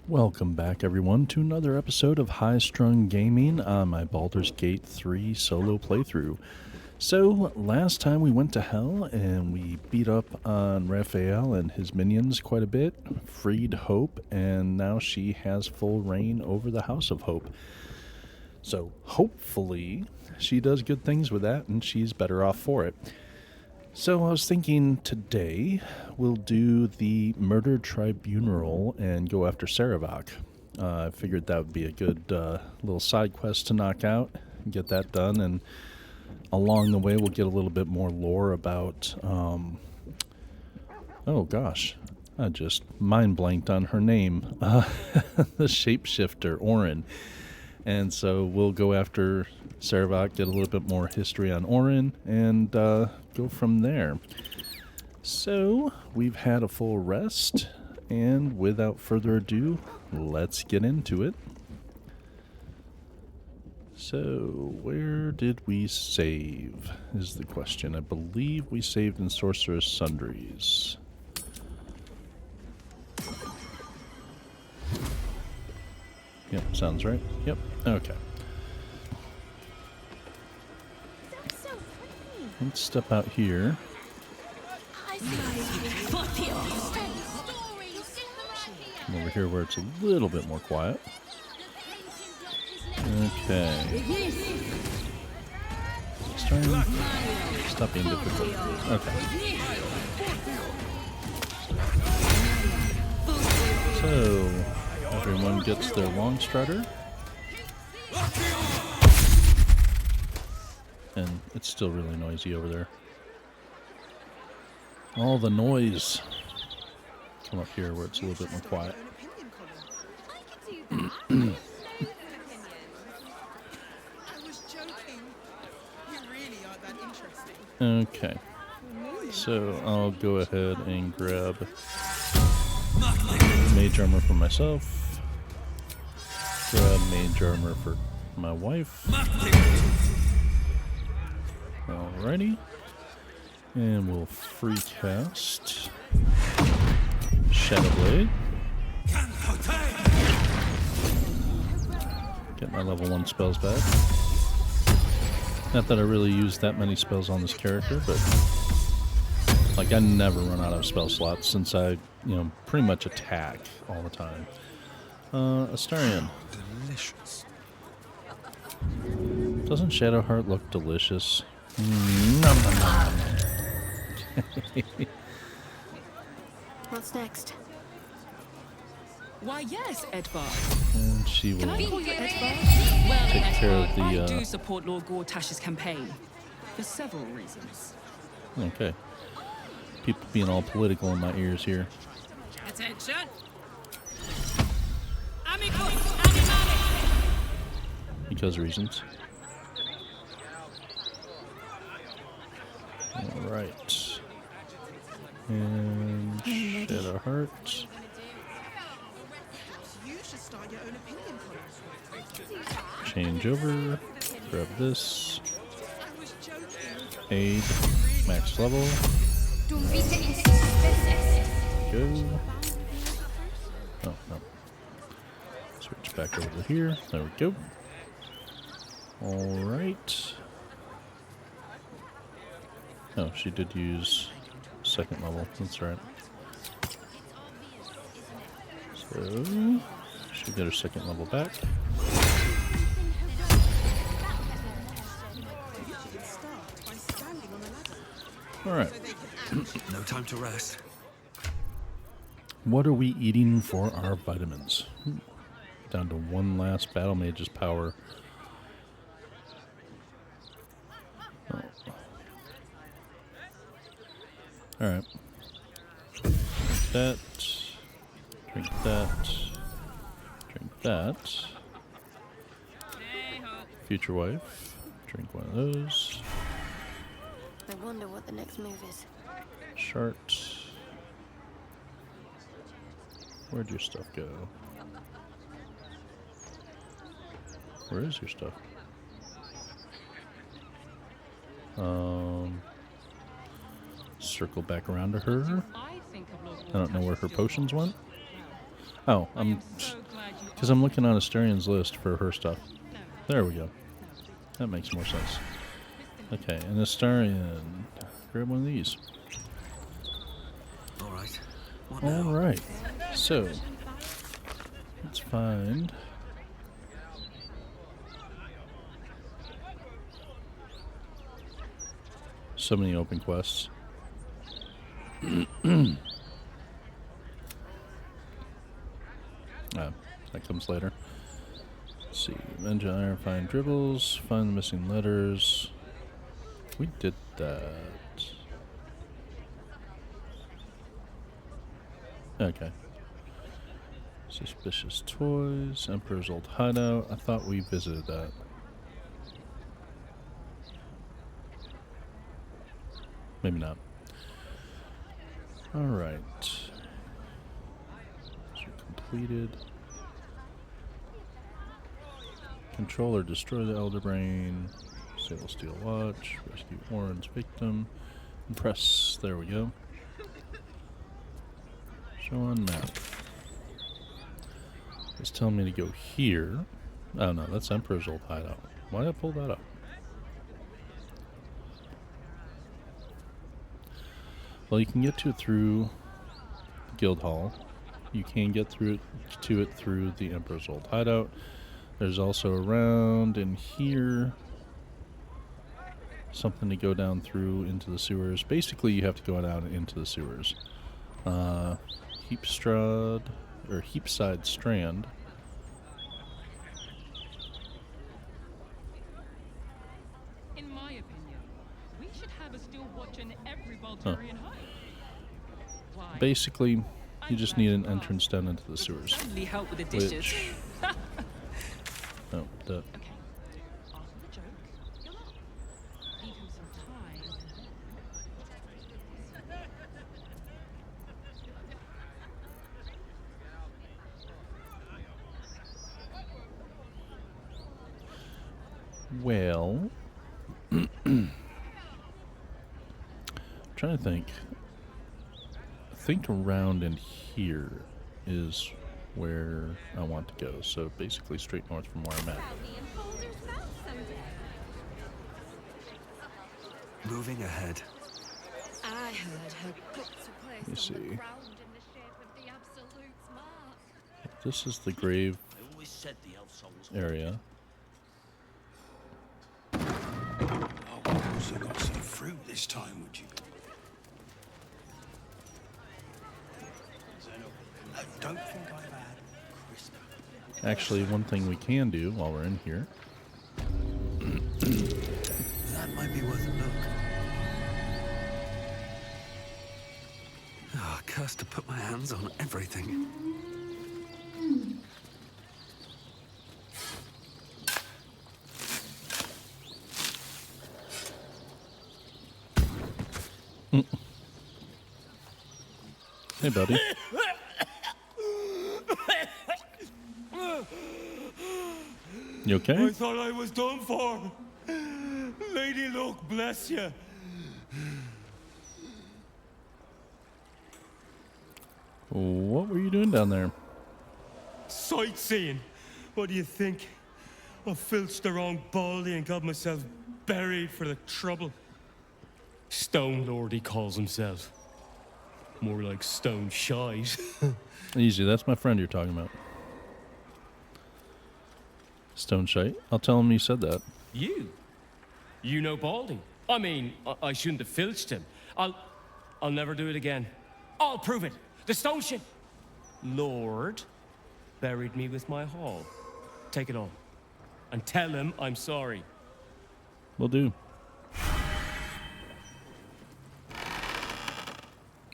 Welcome back, everyone, to another episode of High Strung Gaming on my Baldur's Gate 3 solo playthrough. So, last time we went to Hell and we beat up on Raphael and his minions quite a bit, freed Hope, and now she has full reign over the House of Hope. So, hopefully, she does good things with that and she's better off for it. So I was thinking today we'll do the Murder Tribunal and go after Sarevok. I figured that would be a good little side quest to knock out and get that done. And along the way we'll get a little bit more lore about... oh gosh, I just mind blanked on her name. The shapeshifter, Orin. And so we'll go after Sarevok, get a little bit more history on Orin, and go from there. So, we've had a full rest, and without further ado, let's get into it. So, where did we save, is the question. I believe we saved in Sorcerer's Sundries. Yep, sounds right. Yep, okay. Let's step out here. Come over here where it's a little bit more quiet. Okay. Stop being difficult. Okay. So, everyone gets their long strutter. And it's still really noisy over there. All the noise. Come up here where it's a little bit more quiet. Okay. So I'll go ahead and grab mage armor for myself. Grab mage armor for my wife. Alrighty. And we'll free cast Shadow Blade. Get my level 1 spells back. Not that I really use that many spells on this character, but like I never run out of spell slots since I, pretty much attack all the time. Astarion. Delicious. Doesn't Shadowheart look delicious? Nom, nom, nom. What's next? Why, yes, Edvard. And she will Can I call you Edvard? Well, take care of the... I do support Lord Gortash's campaign for several reasons. Okay. People being all political in my ears here. Attention! Because reasons. Alright. And Shadowheart. Change over. Grab this. Aid. Max level. Go. Oh, no. Switch back over to here. There we go. Alright. Oh, she did use second level. That's right. So, she got her second level back. Alright. No time to rest. What are we eating for our vitamins? Down to one last battle mage's power. Oh. Alright. Drink that. Drink that. Drink that. Future wife. Drink one of those. I wonder what the next move is. Chart. Where'd your stuff go? Where is your stuff? Circle back around to her. I don't know where her potions went. Oh, I am so glad you because I'm looking on Astarion's list for her stuff. No. There we go. That makes more sense. Okay, and Astarion. Grab one of these. All right. What now? Alright. So, let's find. So many open quests. That comes later. Let's see. Avenge Iron, find dribbles, find the missing letters. We did that. Okay. Suspicious toys, Emperor's old hideout. I thought we visited that. Maybe not. Alright. So completed. Control or destroy the Elder Brain. Disable Steel Watch. Rescue Warren's victim. Impress. There we go. Show on map. It's telling me to go here. Oh no, that's Emperor's old hideout. Why did I pull that up? Well, you can get to it through Guild Hall. You can get to it through the Emperor's old hideout. There's also around in here something to go down through into the sewers. Basically, you have to go down into the sewers. Heapside Strand. In my opinion, we should have a still watch in every Baldurian home. Why? Basically, you just need an entrance down into the sewers. Only help with the dishes. Which... Oh, the... Okay. After the joke, you're not. Leave him some time. Well... trying to think. I think around in here is where I want to go. So basically straight north from where I'm at. Moving ahead. I heard her cooked a place Let me see. on the ground in the shape of the Absolute's mark. This is the grave I always said the elf souls. area. Oh, well, you got some fruit this time, would you? Don't think I've had crisp. Actually, one thing we can do while we're in here. That might be worth a look. Ah, cursed to put my hands on everything. Hey, buddy. You okay? I thought I was done for. Lady Luck, bless you. What were you doing down there? Sightseeing. What do you think? I filched the wrong baldy and got myself buried for the trouble. Stone Lord, he calls himself. More like stone shite. Easy, that's my friend you're talking about. Stone Shite. I'll tell him you said that. You? You know Baldy? I mean, I shouldn't have filched him. I'll never do it again. I'll prove it. The stone shit. Lord buried me with my haul. Take it on. And tell him I'm sorry. Will do.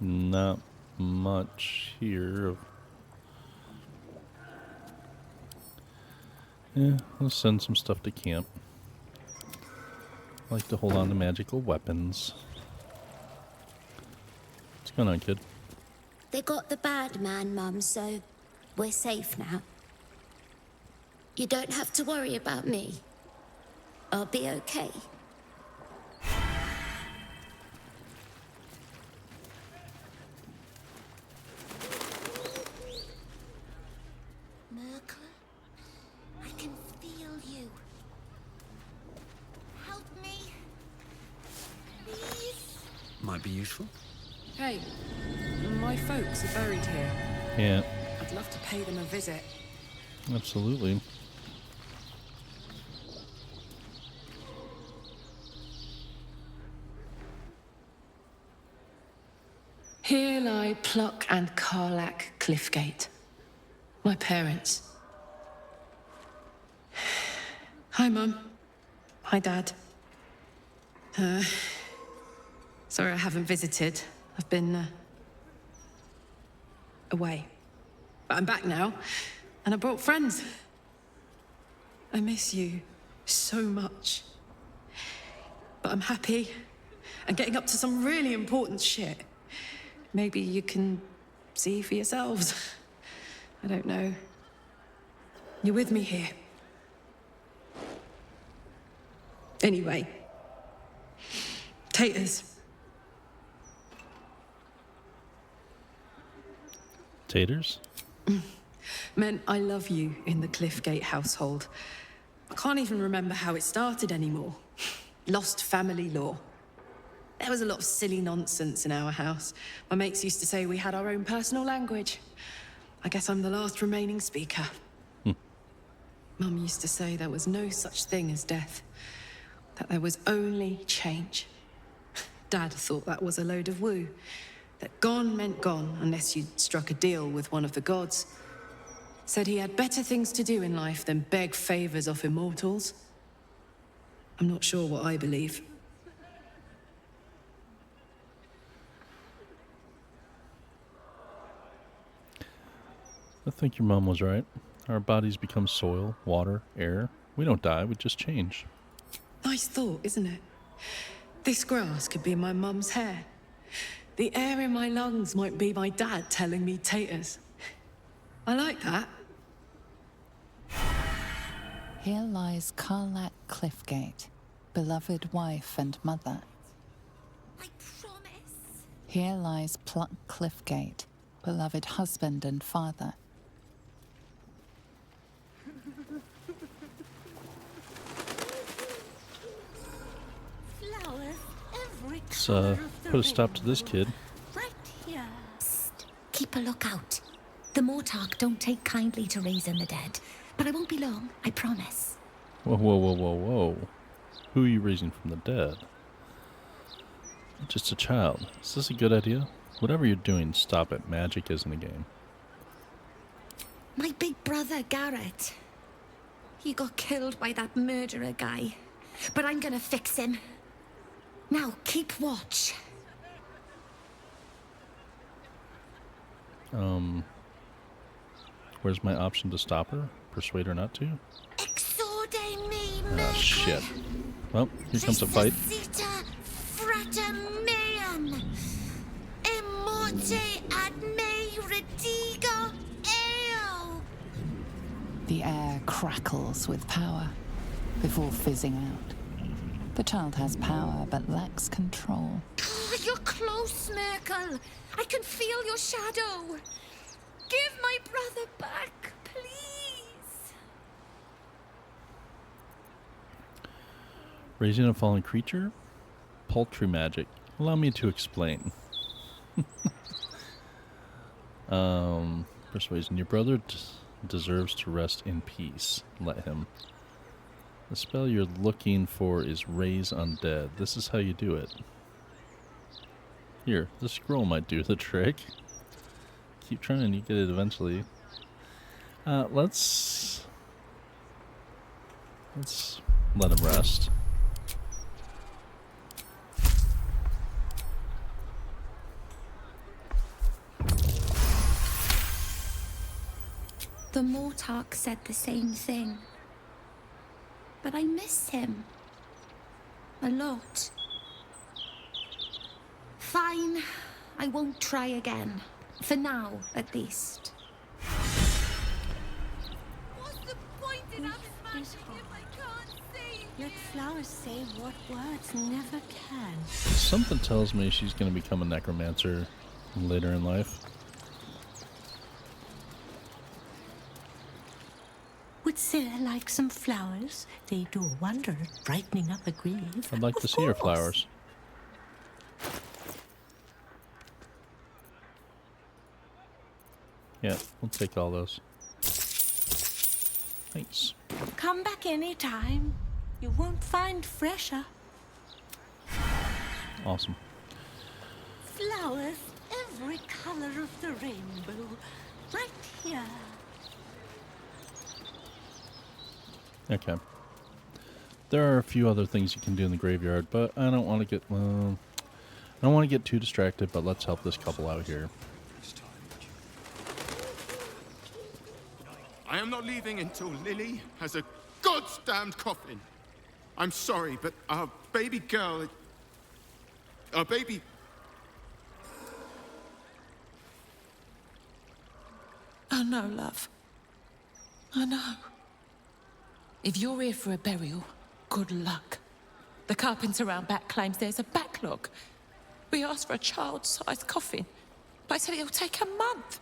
Not much here. Yeah, let's send some stuff to camp. I like to hold on to magical weapons. What's going on, kid? They got the bad man, Mum, so we're safe now. You don't have to worry about me. I'll be okay. Might be useful. Hey, my folks are buried here. Yeah, I'd love to pay them a visit. absolutely. Here lie Pluck and Karlach Cliffgate. My parents. Hi, Mum. Hi, Dad. Sorry I haven't visited. I've been, away. But I'm back now, and I brought friends. I miss you so much. But I'm happy and getting up to some really important shit. Maybe you can see for yourselves. I don't know. You're with me here. Anyway. Taters. Taters? Meant I love you in the Cliffgate household. I can't even remember how it started anymore. Lost family law. There was a lot of silly nonsense in our house. My mates used to say we had our own personal language. I guess I'm the last remaining speaker. Mum used to say there was no such thing as death. That there was only change. Dad thought that was a load of woo. That gone meant gone unless you'd struck a deal with one of the gods. Said he had better things to do in life than beg favors off immortals. I'm not sure what I believe. I think your mom was right. Our bodies become soil, water, air. We don't die, we just change. Nice thought, isn't it? This grass could be my mum's hair. The air in my lungs might be my dad telling me taters. I like that. Here lies Karlach Cliffgate, beloved wife and mother. I promise. Here lies Pluck Cliffgate, beloved husband and father. Flowers, every Let's color of the put a stop to rainbow. this kid. Right here. Keep a lookout. The Mortarch don't take kindly to raising the dead. But I won't be long, I promise. Whoa, whoa, whoa, whoa, whoa. Who are you raising from the dead? Just a child. Is this a good idea? Whatever you're doing, stop it. Magic isn't a game. My big brother, Garrett. He got killed by that murderer guy. But I'm gonna fix him. Now, keep watch. Where's my option to stop her? Persuade her not to? Exorde me, Ah, shit. Well, here comes a fight. Visita frater meum. Immorte ad me redigo eo. The air crackles with power before fizzing out. The child has power but lacks control. Oh, you're close, Merkel. I can feel your shadow. Give my brother back, please. Raising a fallen creature? Paltry magic. Allow me to explain. Persuasion. Your brother deserves to rest in peace. Let him. The spell you're looking for is Raise Undead. This is how you do it. Here, the scroll might do the trick. Keep trying, you get it eventually. Let's let him rest. The Mortarch said the same thing. But I miss him. A lot. Fine. I won't try again. For now, at least. What's the point in having magic if I can't see? Let flowers say what words never can. Something tells me she's going to become a necromancer later in life. Would Sarah like some flowers? They do a wonder at brightening up a grave. I'd like to see her flowers. Yeah, we'll take all those. Thanks. Come back any time. You won't find fresher. Awesome. Flowers, every color of the rainbow. Right here. Okay. There are a few other things you can do in the graveyard, but I don't want to get, well, I don't want to get too distracted, but let's help this couple out here. I am not leaving until Lily has a goddamned coffin. I'm sorry, but our baby girl... Our baby... I know, love. I know. If you're here for a burial, good luck. The carpenter around back claims there's a backlog. We asked for a child-sized coffin, but I said it'll take a month.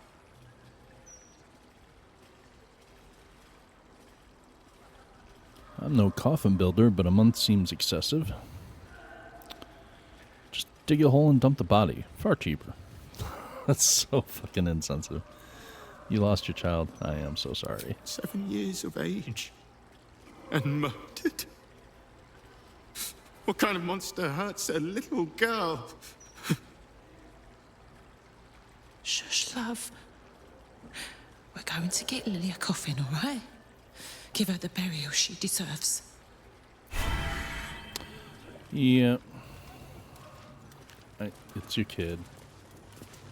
I'm no coffin builder, but a month seems excessive. Just dig a hole and dump the body. Far cheaper. That's so fucking insensitive. You lost your child. I am so sorry. 7 years of age. And murdered. What kind of monster hurts a little girl? Shush, love. We're going to get Lily a coffin, all right? Give her the burial she deserves. Yeah. It's your kid.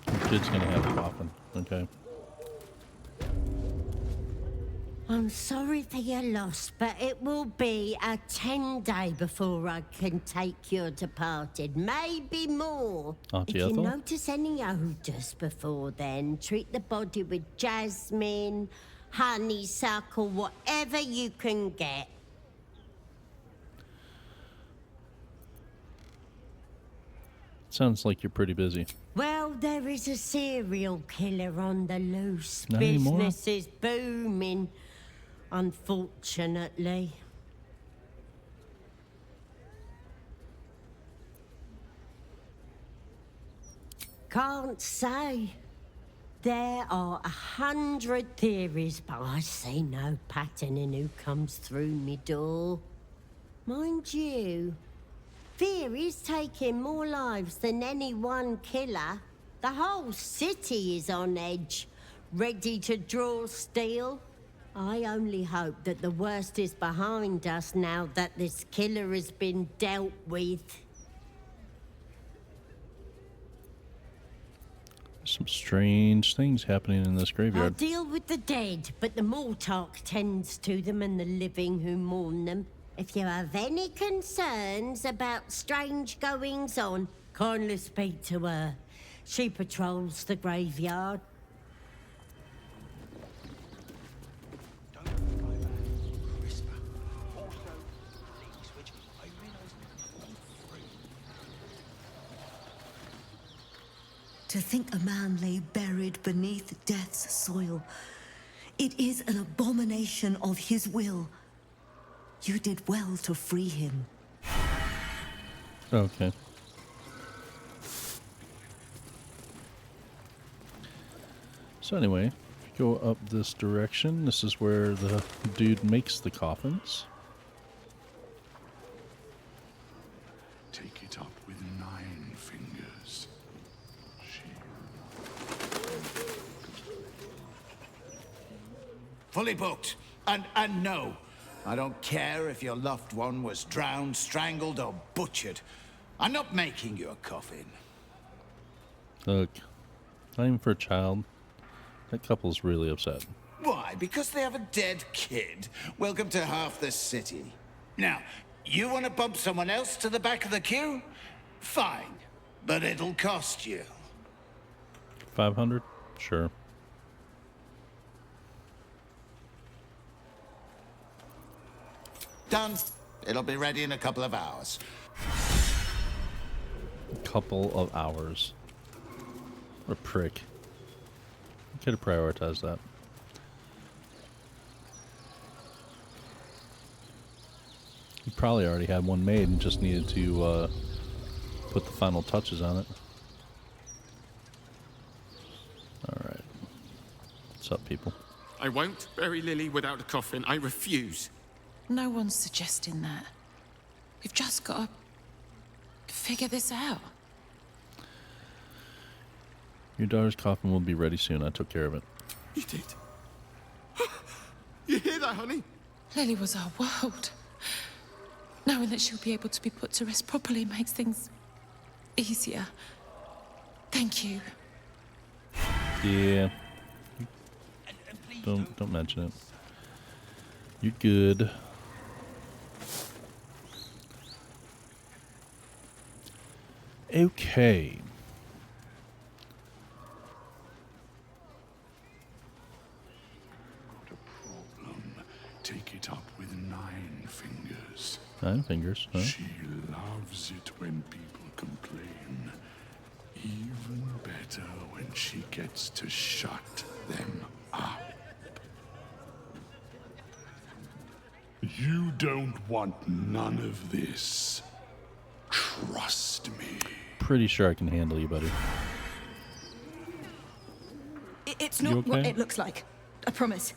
Your kid's gonna have a coffin, okay? I'm sorry for your loss, but it will be a 10-day before I can take your departed. Maybe more. Auntie If you Ethel? notice any odours before then, treat the body with jasmine, honeysuckle, whatever you can get. Sounds like you're pretty busy. Well, there is a serial killer on the loose. Not anymore? Business is booming, unfortunately. Can't say. There are 100 theories, but I see no pattern in who comes through me door. Mind you, theories taking more lives than any one killer. The whole city is on edge, ready to draw steel. I only hope that the worst is behind us now that this killer has been dealt with. Some strange things happening in this I graveyard. deal with the dead, but the Mortarch tends to them and the living who mourn them. If you have any concerns about strange goings-on, kindly speak to her. She patrols the graveyard. To think a man lay buried beneath death's soil. It is an abomination of his will. You did well to free him. Okay. So anyway, if you go up this direction, this is where the dude makes the coffins. Take it up with 9 fingers. Fully booked. And no, I don't care if your loved one was drowned, strangled, or butchered. I'm not making you a coffin. Look, not even for a child. That couple's really upset. Why? Because they have a dead kid. Welcome to half the city. Now, you want to bump someone else to the back of the queue? Fine, but it'll cost you. 500? Sure. Done. It'll be ready in a couple of hours. Couple of hours. What a prick. Could have prioritized that. He probably already had one made and just needed to put the final touches on it. Alright. What's up, people? I won't bury Lily without a coffin. I refuse. No one's suggesting that. We've just got to figure this out. Your daughter's coffin will be ready soon. I took care of it. You did? You hear that, honey? Lily was our world. Knowing that she'll be able to be put to rest properly makes things easier. Thank you. Yeah. Don't mention it. You're good. Okay. Take it up with 9 fingers. 9 fingers, huh? She loves it when people complain. Even better when she gets to shut them up. You don't want none of this. Trust me. Pretty sure I can handle you, buddy. It's You not okay? what it looks like. I promise.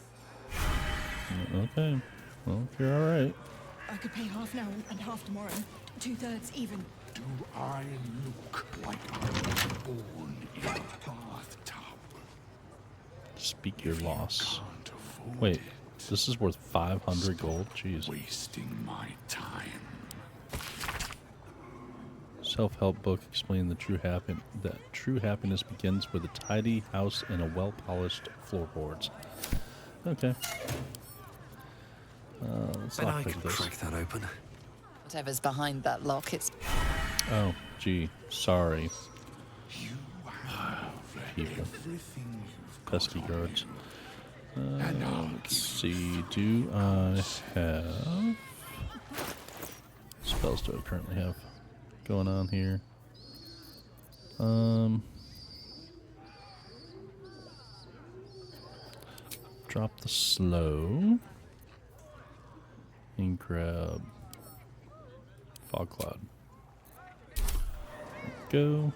Okay. Well, if you're alright. I could pay half now and half tomorrow. 2/3 even. Do I look like I was born in a bathtub? Speak your loss. Wait, this is worth 500 gold? Jeez. Wasting my time. Self-help book explaining that true happiness begins with a tidy house and a well-polished floorboards. Okay. Let's Bet not I pick can this. crack that open. Whatever's behind that lock, it's... Oh, gee. Sorry. People. Pesky guards. Let's see. Do I have... spells do I currently have going on here? Drop the slow. And grab Fog Cloud. Go.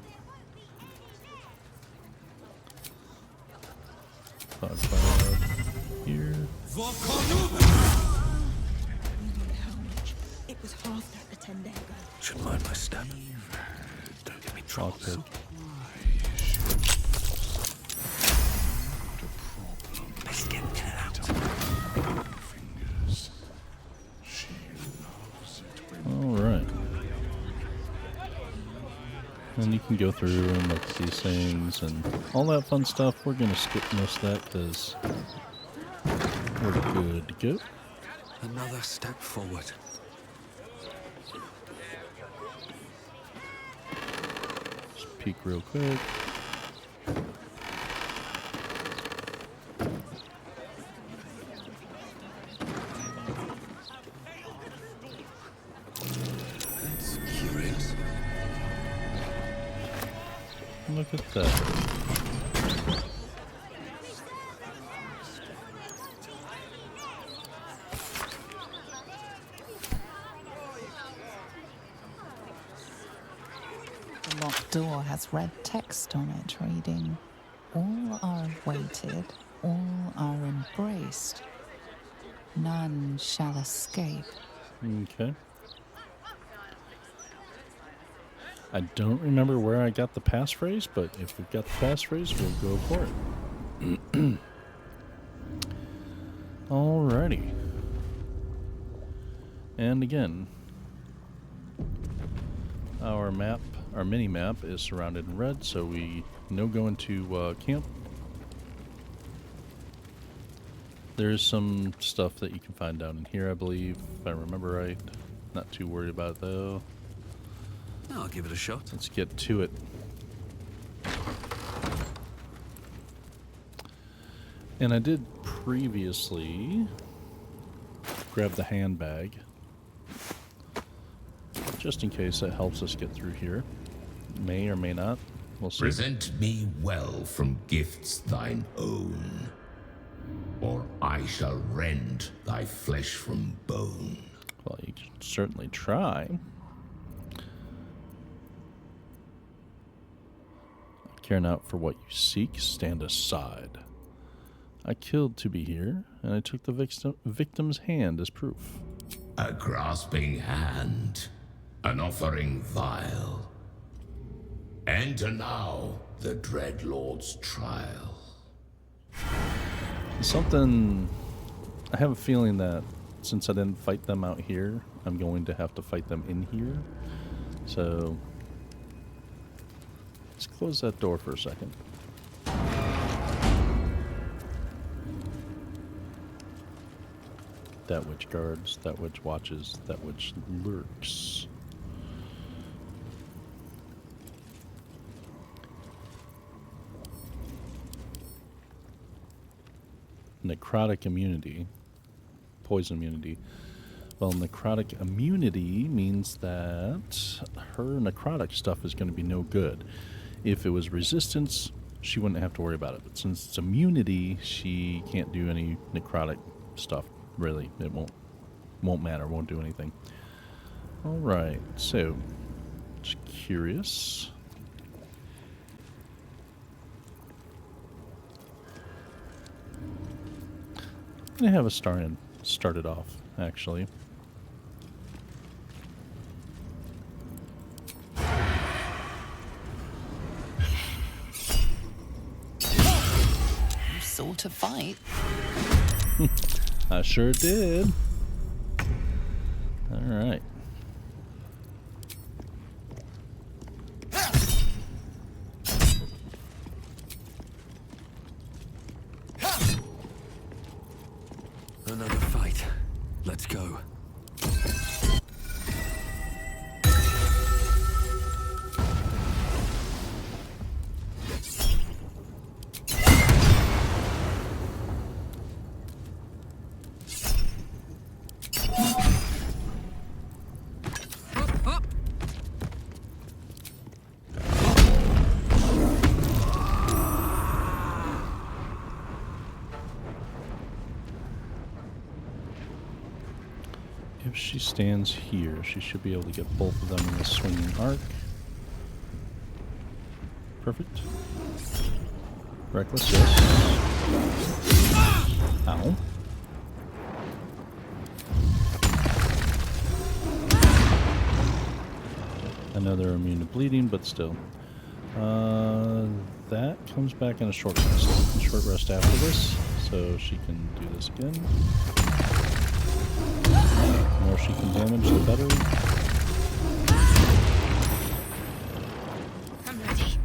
Fog Cloud here. It was half that a 10-day ago. Should mind my step. Don't get me trouble. Lockpick. Best get in and out. Alright. And you can go through and look at these things and all that fun stuff. We're going to skip most of that because we're good to go. Another step forward. Just peek real quick. Look at that. The locked door has red text on it reading, "All are awaited, all are embraced. None shall escape." Okay. I don't remember where I got the passphrase, but if we've got the passphrase, we'll go for it. Alrighty. And again, our map, our mini-map is surrounded in red, so we know going to camp. There's some stuff that you can find down in here, I believe, if I remember right. Not too worried about it, though. I'll give it a shot. Let's get to it. And I did previously grab the handbag, just in case that helps us get through here. May or may not. We'll see. Present me well from gifts thine own, or I shall rend thy flesh from bone. Well, you can certainly try. Care not for what you seek, stand aside. I killed to be here, and I took the victim's hand as proof. A grasping hand, an offering vile. Enter now the Dreadlord's trial. Something... I have a feeling that since I didn't fight them out here, I'm going to have to fight them in here. So... let's close that door for a second. That which guards, that which watches, that which lurks. Necrotic immunity. Poison immunity. Well, necrotic immunity means that her necrotic stuff is going to be no good. If it was resistance, she wouldn't have to worry about it. But since it's immunity, she can't do any necrotic stuff. Really, it won't matter. Won't do anything. All right. So, just curious. I'm gonna have a start it off, actually. You sought a fight. I sure did. All right. Another fight. Let's go. If she stands here, she should be able to get both of them in the swinging arc. Perfect. Reckless, yes. Ow. I know they're immune to bleeding, but still. That comes back in a short rest. Short rest after this, so she can do this again. The more she can damage, the better. I'm ready.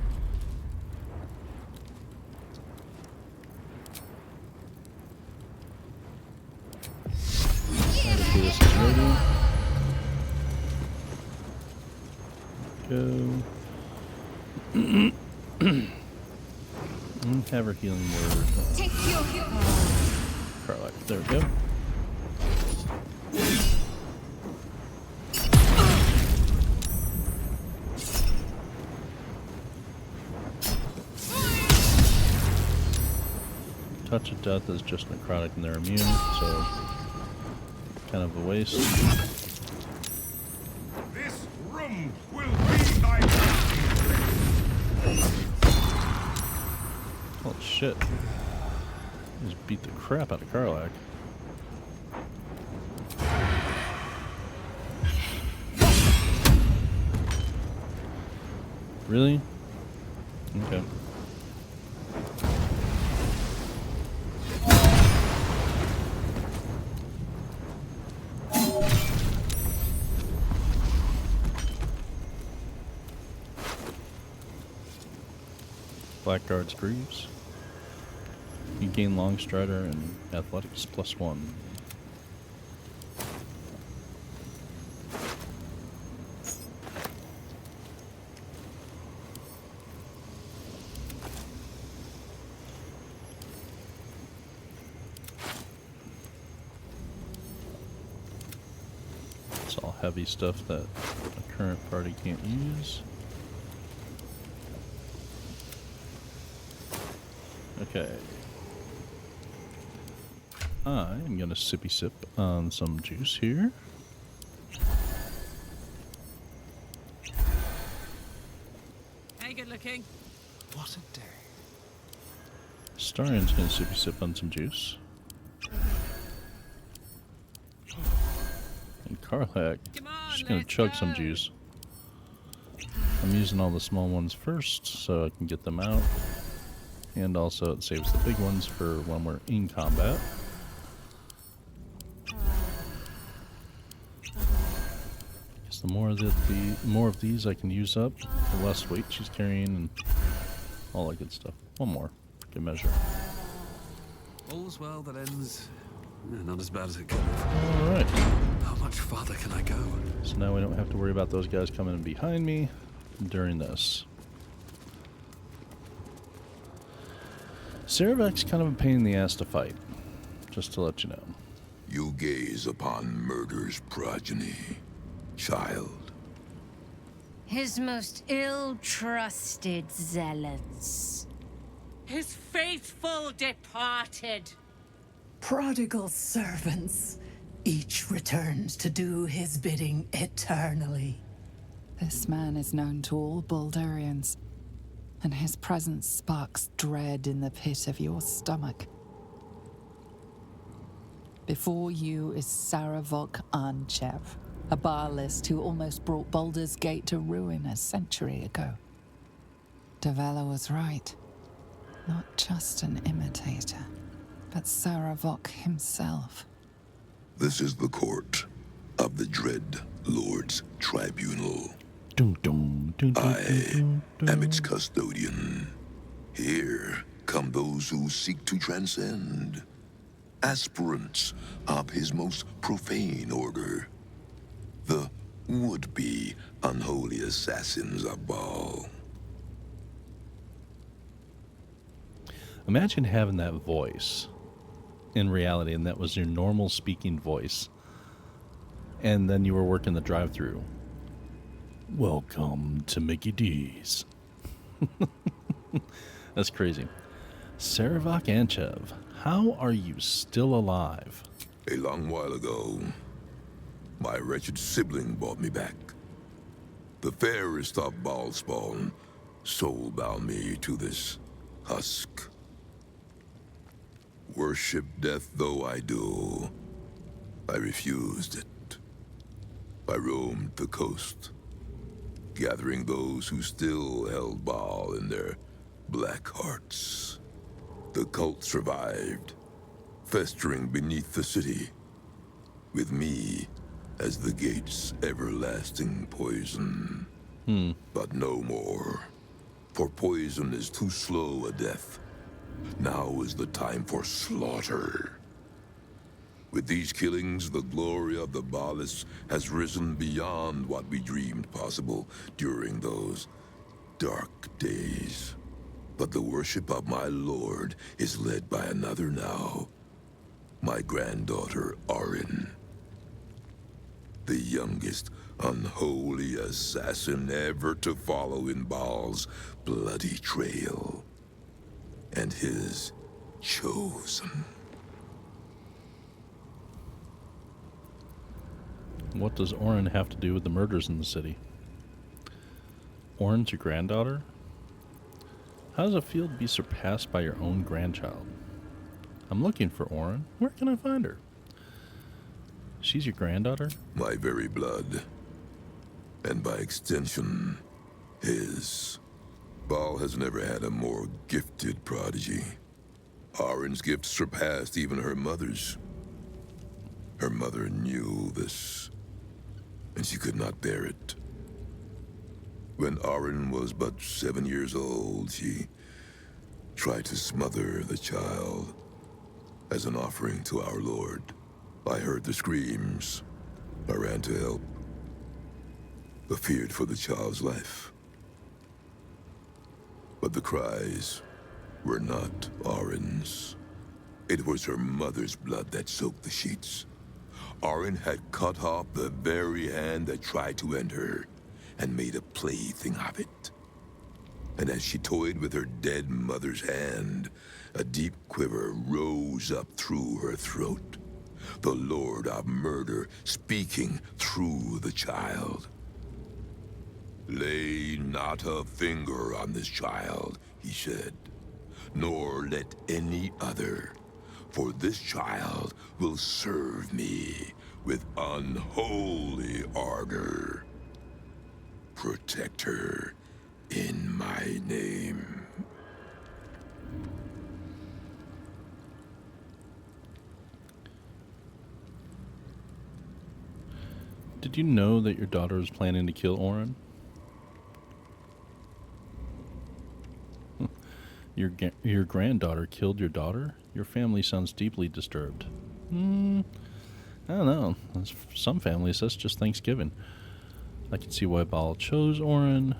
This is ready. Go. And have her healing word. Take your heal. Karlach. There we go. Touch of Death is just necrotic and they're immune, so kind of a waste. This room will be thy Oh shit. Just beat the crap out of Karlach. Really? Okay. Blackguard's Greaves. You gain Long Strider and Athletics +1. It's all heavy stuff that the current party can't use. Okay. I am gonna sippy sip on some juice here. Hey, good looking. What a day. Starian's gonna sippy sip on some juice. And Karlach, she's gonna chug some juice. I'm using all the small ones first so I can get them out. And also it saves the big ones for when we're in combat. Guess the more of these I can use up, the less weight she's carrying and all that good stuff. One more, for good measure. All's well that ends not as bad as it could. Alright. How much farther can I go? So now we don't have to worry about those guys coming in behind me during this. Sarevok's kind of a pain in the ass to fight, just to let you know. You gaze upon murder's progeny, child. His most ill-trusted zealots. His faithful departed. Prodigal servants, each returned to do his bidding eternally. This man is known to all Baldurians, and his presence sparks dread in the pit of your stomach. Before you is Sarevok Anchev, a Bhaalist who almost brought Baldur's Gate to ruin a century ago. Davella was right. Not just an imitator, but Sarevok himself. This is the court of the Dread Lord's Tribunal. I am its custodian. Here come those who seek to transcend, aspirants of his most profane order, the would-be unholy assassins of Bhaal. Imagine having that voice in reality, and that was your normal speaking voice, and then you were working the drive-thru. Welcome to Mickey D's. That's crazy. Sarevok Anchev, how are you still alive? A long while ago, my wretched sibling brought me back. The fairest of Bhaal spawn soul-bound me to this husk. Worship death though I do, I refused it. I roamed the coast, gathering those who still held Bhaal in their black hearts. The cult survived, festering beneath the city, with me as the gate's everlasting poison. But no more, for poison is too slow a death. Now is the time for slaughter. With these killings, the glory of the Bhaalists has risen beyond what we dreamed possible during those dark days. But the worship of my lord is led by another now. My granddaughter, Arin. The youngest unholy assassin ever to follow in Bhaal's bloody trail. And his chosen. What does Orin have to do with the murders in the city? Orin's your granddaughter? How does it feel to be surpassed by your own grandchild? I'm looking for Orin. Where can I find her? She's your granddaughter? My very blood. And by extension, his. Bhaal has never had a more gifted prodigy. Arin's gift surpassed even her mother's. Her mother knew this, and she could not bear it. When Arin was but 7 years old, she tried to smother the child as an offering to our Lord. I heard the screams. I ran to help, but feared for the child's life. But the cries were not Arin's. It was her mother's blood that soaked the sheets. Arin had cut off the very hand that tried to end her, and made a plaything of it. And as she toyed with her dead mother's hand, a deep quiver rose up through her throat. The Lord of Murder speaking through the child. Lay not a finger on this child, he said. nor let any other, for this child will serve me with unholy ardor. Protect her in my name. Did you know that your daughter was planning to kill Orin? Your granddaughter killed your daughter? Your family sounds deeply disturbed. I don't know. Some families, that's just Thanksgiving. I can see why Bhaal chose Orin.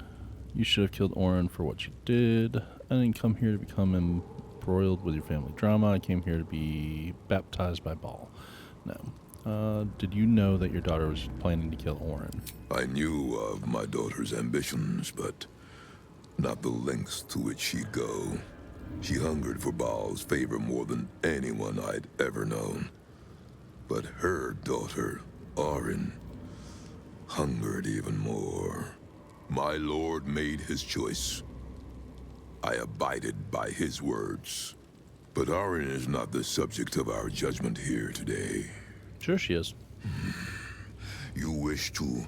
You should have killed Orin for what you did. I didn't come here to become embroiled with your family drama. I came here to be baptized by Bhaal. No. Did you know that your daughter was planning to kill Orin? I knew of my daughter's ambitions, but not the lengths to which she'd go. She hungered for Baal's favor more than anyone I'd ever known. But her daughter, Orin, hungered even more. My lord made his choice. I abided by his words. But Orin is not the subject of our judgment here today. Sure she is. You wish to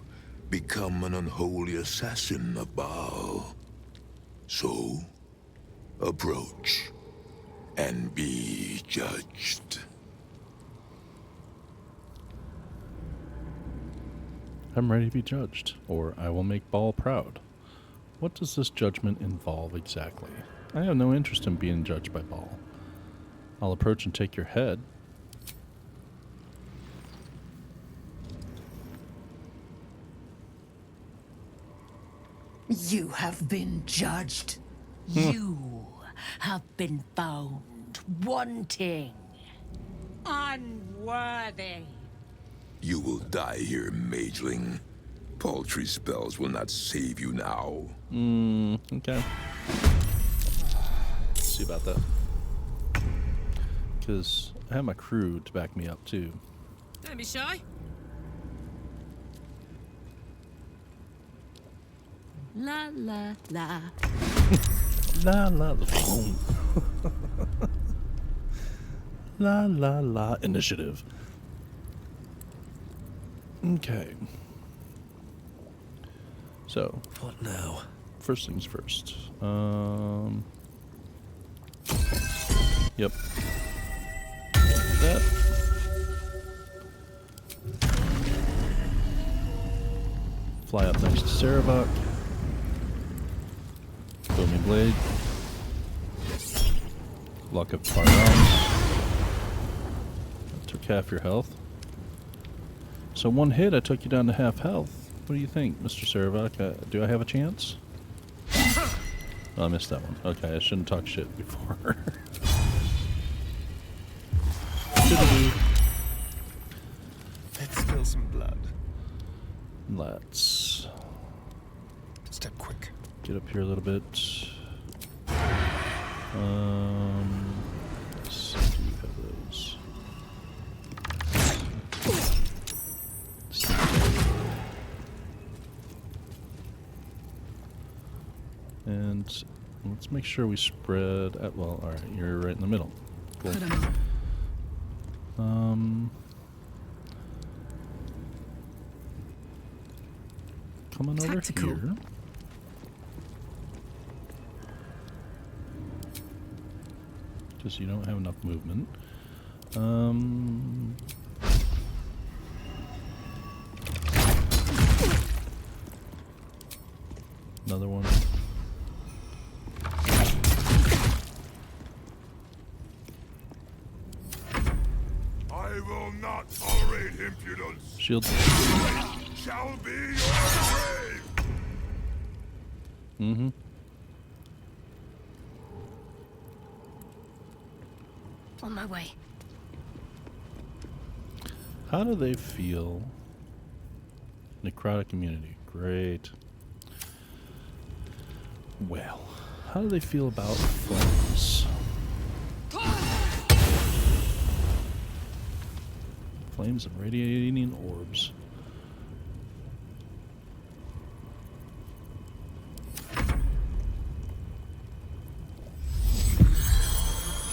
become an unholy assassin of Bhaal. So, approach and be judged. I'm ready to be judged, or I will make Bhaal proud. What does this judgment involve exactly? I have no interest in being judged by Bhaal. I'll approach and take your head. You have been judged. You have been found wanting. Unworthy. You will die here, mageling. Paltry spells will not save you now. Okay. Let's see about that. Because I have my crew to back me up, too. Don't be shy. La la la. La la la. La la la. Initiative. Okay. So. What now? First things first. Yep. That. Fly up next to Sarevok. Booming blade. Luck of fire rounds. Took half your health. So one hit, I took you down to half health. What do you think, Mr. Sarevok? Do I have a chance? Oh, I missed that one. Okay, I shouldn't talk shit before. Let's spill some blood. Let's step quick. Get up here a little bit. Let's see, do we have those? And let's make sure we spread at, well, alright, you're right in the middle. Cool. Coming over here. Because you don't have enough movement. Another one. I will not tolerate impudence. Shield. Shall be your grave. Mm-hmm. On my way. How do they feel? Necrotic immunity. Great. Well, how do they feel about flames? Flames and radiating orbs.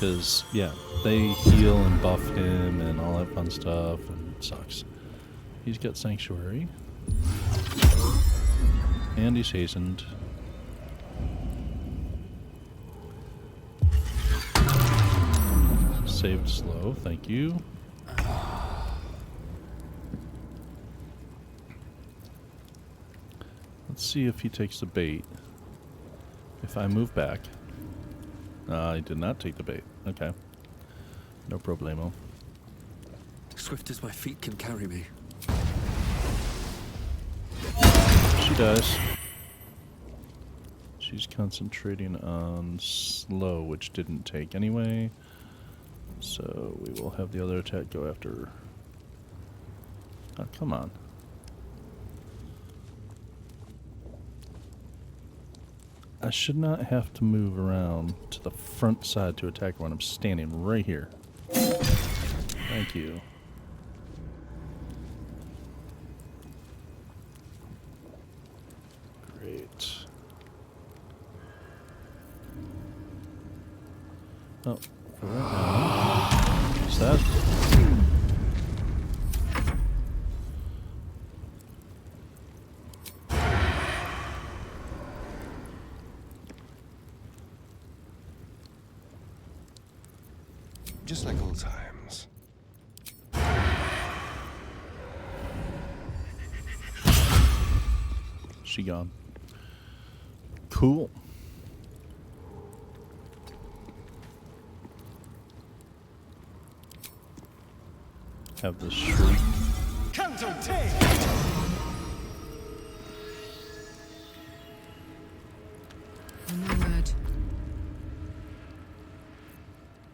Because, yeah, they heal and buff him and all that fun stuff, and it sucks. He's got Sanctuary. And he's hastened. Saved slow, thank you. Let's see if he takes the bait. If I move back. I did not take the bait. Okay. No problemo. Swift as my feet can carry me. She does. She's concentrating on slow, which didn't take anyway. So we will have the other attack go after her. Oh, come on. I should not have to move around to the front side to attack her when I'm standing right here. Thank you. Great. Oh, for right now. What's that? Just like old times. She gone. Cool. Have the shriek. No word.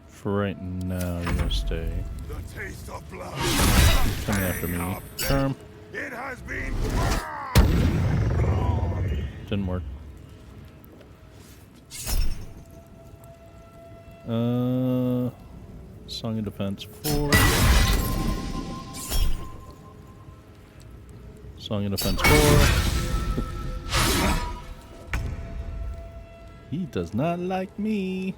For right now, you're gonna stay. The taste of blood. He's coming after me. Charm. It has been. Didn't work. Song of Defense 4. Song of Defense 4. He does not like me.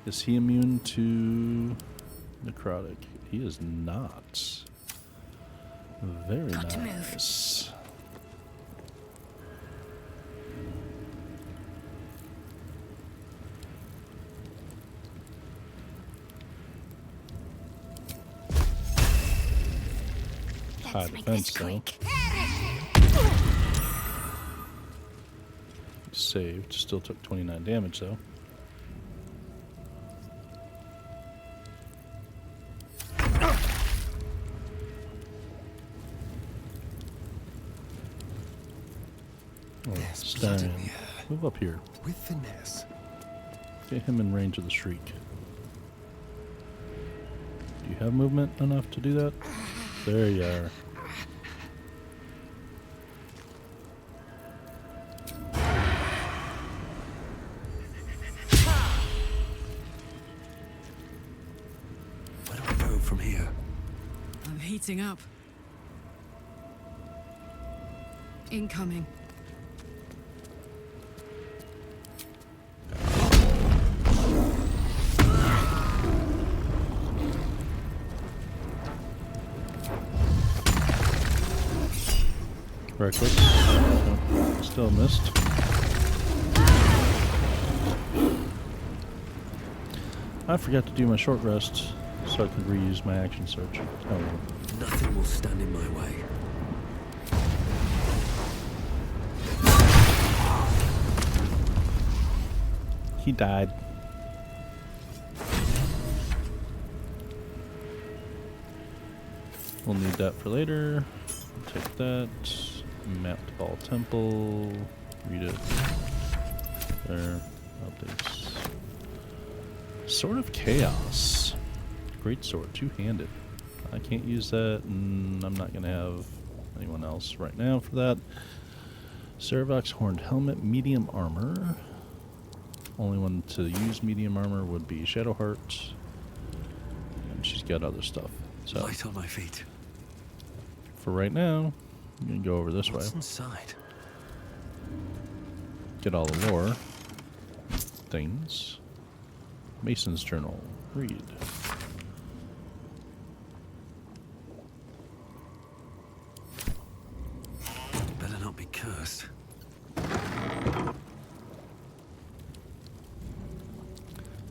Is he immune to necrotic? He is not. Very nice. High defense though. Saved. Still took 29 damage though. Stein. Move up here. With finesse. Get him in range of the shriek. Do you have movement enough to do that? There you are. Where do I go from here? I'm heating up. Incoming. Reckless. Still missed. I forgot to do my short rest so I could reuse my action search. Oh well. Nothing will stand in my way. He died. We'll need that for later. Take that. Map to Bhaal Temple. Read it. There. Updates. Sword of Chaos. Great sword. Two-handed. I can't use that, and I'm not going to have anyone else right now for that. Sarevok's Horned Helmet. Medium armor. Only one to use medium armor would be Shadowheart. And she's got other stuff. So Light on my feet. For right now, I'm going to go over this way. What's inside? Get all the lore. things. Mason's Journal. Read. Better not be cursed.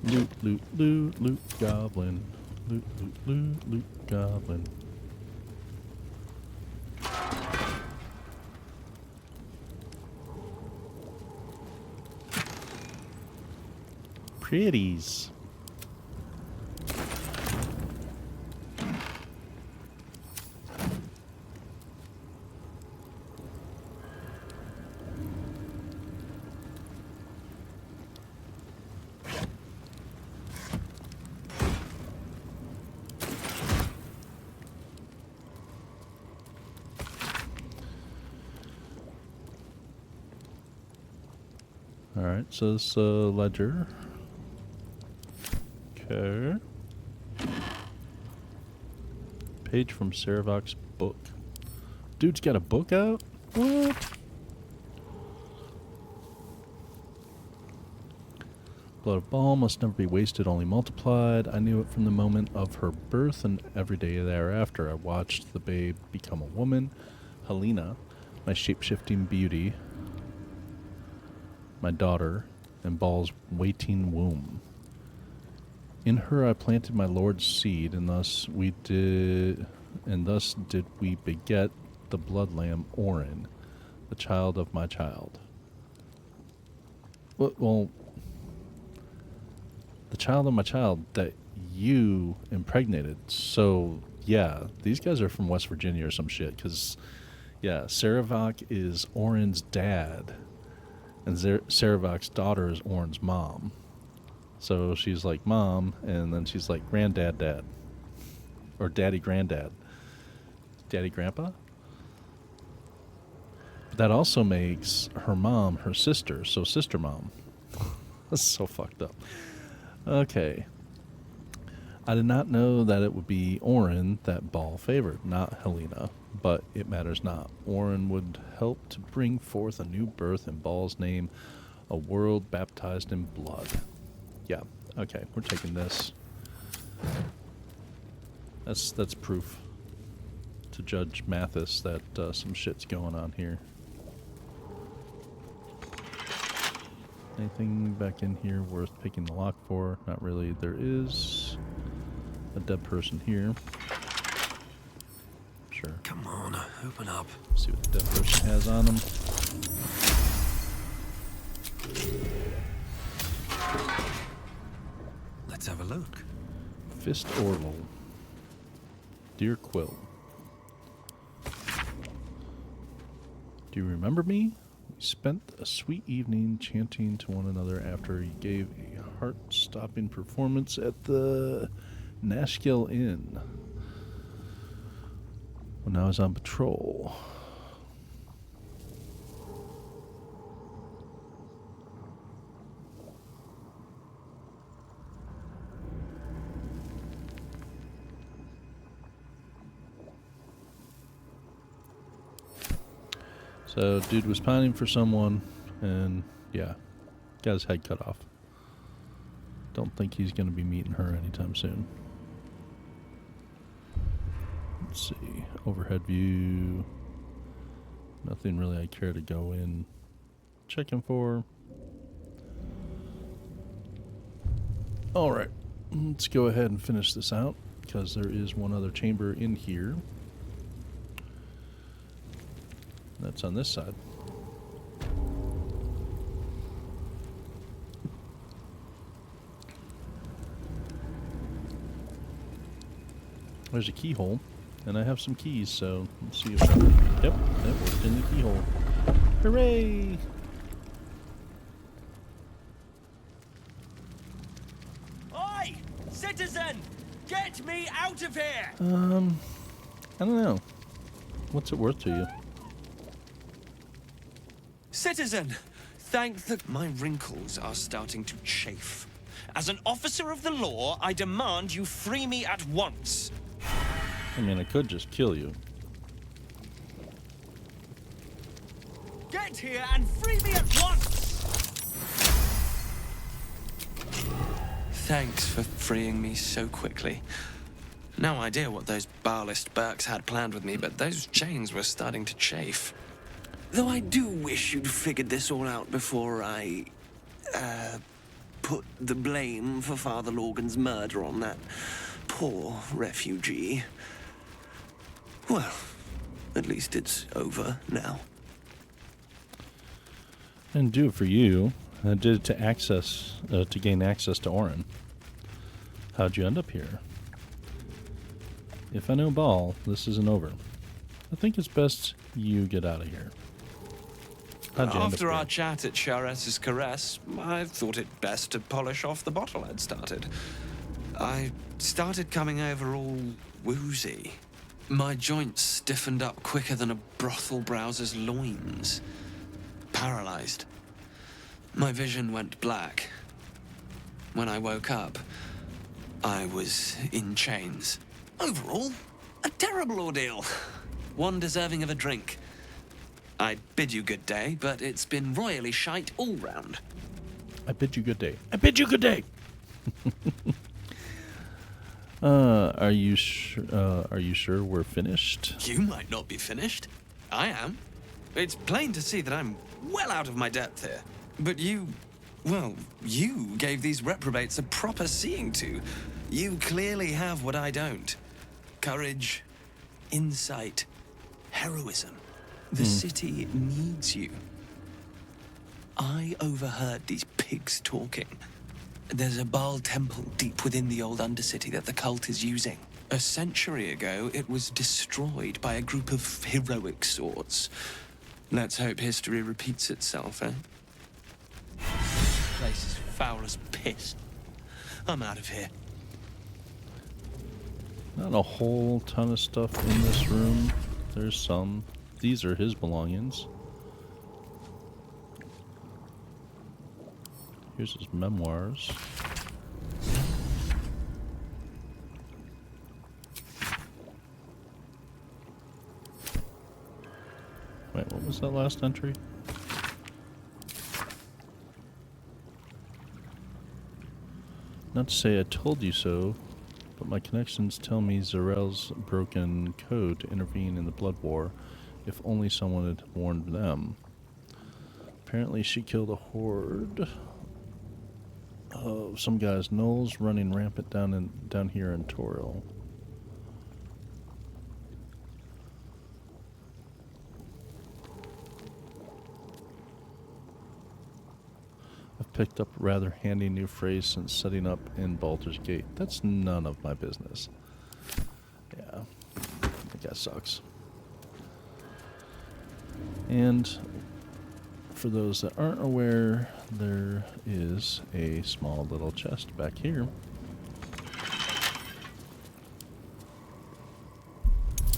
Loot, loot, loot, loot, goblin. Loot, loot, loot, loot, goblin. Pretties. Alright, so this ledger. Okay. Page from Sarevok's book. Dude's got a book out? What? Blood of Bhaal must never be wasted, only multiplied. I knew it from the moment of her birth, and every day thereafter I watched the babe become a woman. Helena, my shape-shifting beauty, my daughter, and Bhaal's waiting womb. In her I planted my Lord's seed, and thus did we beget the blood lamb Orin, the child of my child. Well, the child of my child that you impregnated. So, yeah, these guys are from West Virginia or some shit, because, yeah, Sarevok is Orin's dad, and Sarevok's daughter is Orin's mom. So she's like mom, and then she's like granddad, dad. Or daddy, granddad. Daddy, grandpa? But that also makes her mom her sister, so sister mom. That's so fucked up. Okay. I did not know that it would be Orin that Bhaal favored, not Helena, but it matters not. Orin would help to bring forth a new birth in Bhaal's name, a world baptized in blood. Yeah, okay, we're taking this. That's proof to Judge Mathis that some shit's going on here. Anything back in here worth picking the lock for? Not really. There is a dead person here. Sure. Come on, open up. See what the dead person has on him. Let's have a look. Fist Orval. Dear Quill. Do you remember me? We spent a sweet evening chanting to one another after he gave a heart-stopping performance at the Nashgill Inn when I was on patrol. So, dude was pining for someone, and yeah, got his head cut off. Don't think he's going to be meeting her anytime soon. Let's see, overhead view. Nothing really I care to go in checking for. Alright, let's go ahead and finish this out, because there is one other chamber in here. That's on this side. There's a keyhole, and I have some keys, so let's see if that... Yep, that worked in the keyhole. Hooray! Oi! Citizen! Get me out of here! I don't know. What's it worth to you? Citizen, thank the... My wrinkles are starting to chafe. As an officer of the law, I demand you free me at once. I mean, I could just kill you. Get here and free me at once! Thanks for freeing me so quickly. No idea what those Baalist Burks had planned with me, but those chains were starting to chafe. Though I do wish you'd figured this all out before I, put the blame for Father Lorgan's murder on that poor refugee. Well, at least it's over now. And do it for you. I did it to gain access to Orin. How'd you end up here? If I know Bhaal, this isn't over. I think it's best you get out of here. How'd you end up After our here? chat at Chares's Caress, I thought it best to polish off the bottle I'd started. I started coming over all woozy. My joints stiffened up quicker than a brothel browser's loins. Paralyzed. My vision went black. When I woke up, I was in chains. Overall, a terrible ordeal. One deserving of a drink. I bid you good day, but it's been royally shite all round. I bid you good day. I bid you good day. Are you sure we're finished? You might not be finished. I am. It's plain to see that I'm well out of my depth here. But you gave these reprobates a proper seeing to. You clearly have what I don't. Courage, insight, heroism. The city needs you. I overheard these pigs talking. There's a Bhaal Temple deep within the old Undercity that the cult is using. A century ago, it was destroyed by a group of heroic sorts. Let's hope history repeats itself, eh? Place is foul as piss. I'm out of here. Not a whole ton of stuff in this room. There's some. These are his belongings. Here's his memoirs. Wait, what was that last entry? Not to say I told you so, but my connections tell me Zarel's broken code to intervene in the blood war, if only someone had warned them. Apparently she killed a horde of some guys, gnolls running rampant down here in Toril. I've picked up a rather handy new phrase since setting up in Baldur's Gate. That's none of my business. Yeah, that sucks. And for those that aren't aware, there is a small little chest back here.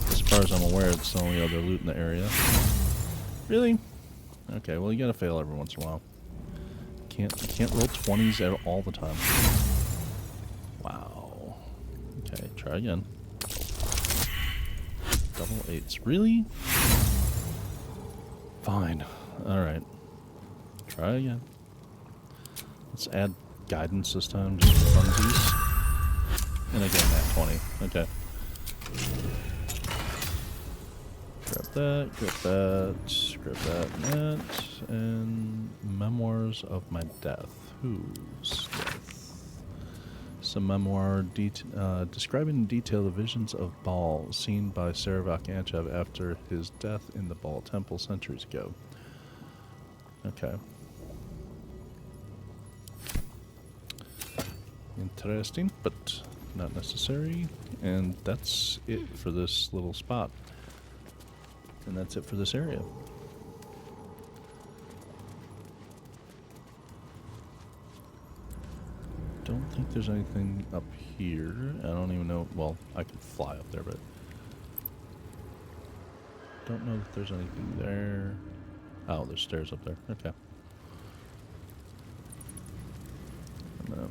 As far as I'm aware, it's the only other loot in the area. Really? Okay, well you gotta fail every once in a while. Can't roll 20s all the time. Wow. Okay, try again. Double 8s. Really? Fine. Alright. Try again. Let's add guidance this time, just for funsies. And again, that 20. Okay. Grab that, and that, and Memoirs of My Death. Whose death? Some memoir describing in detail the visions of Bhaal seen by Sarevok Anchev after his death in the Bhaal Temple centuries ago. Okay. Interesting, but not necessary. And that's it for this little spot. And that's it for this area. Don't think there's anything up here. I don't even know. Well, I could fly up there, but don't know if there's anything there. Oh, there's stairs up there. Okay. A minute.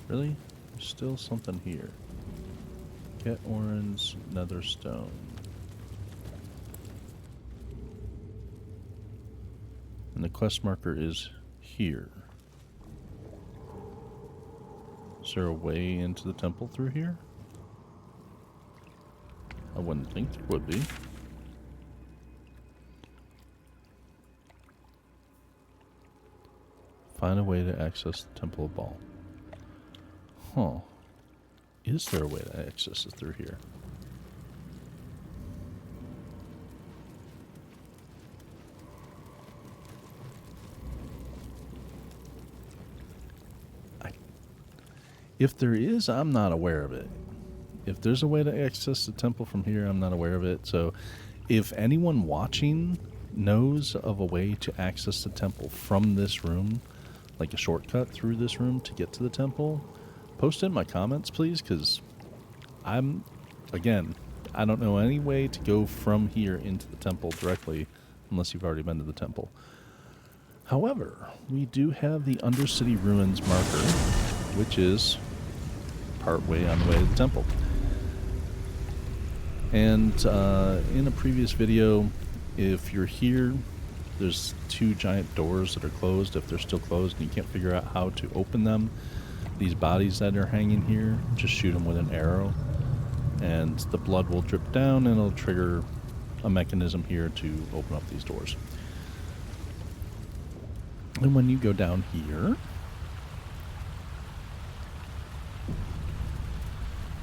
Really? There's still something here. Get Orin's nether stone. And the quest marker is here. Is there a way into the temple through here? I wouldn't think there would be. Find a way to access the Temple of Bhaal. Huh. Is there a way to access it through here? If there is, I'm not aware of it. If there's a way to access the temple from here, I'm not aware of it. So if anyone watching knows of a way to access the temple from this room, like a shortcut through this room to get to the temple, post in my comments, please, because again, I don't know any way to go from here into the temple directly unless you've already been to the temple. However, we do have the Undercity Ruins marker, which is part way on the way to the temple. And in a previous video, if you're here, there's 2 giant doors that are closed. If they're still closed and you can't figure out how to open them, these bodies that are hanging here, just shoot them with an arrow. And the blood will drip down and it'll trigger a mechanism here to open up these doors. And when you go down here,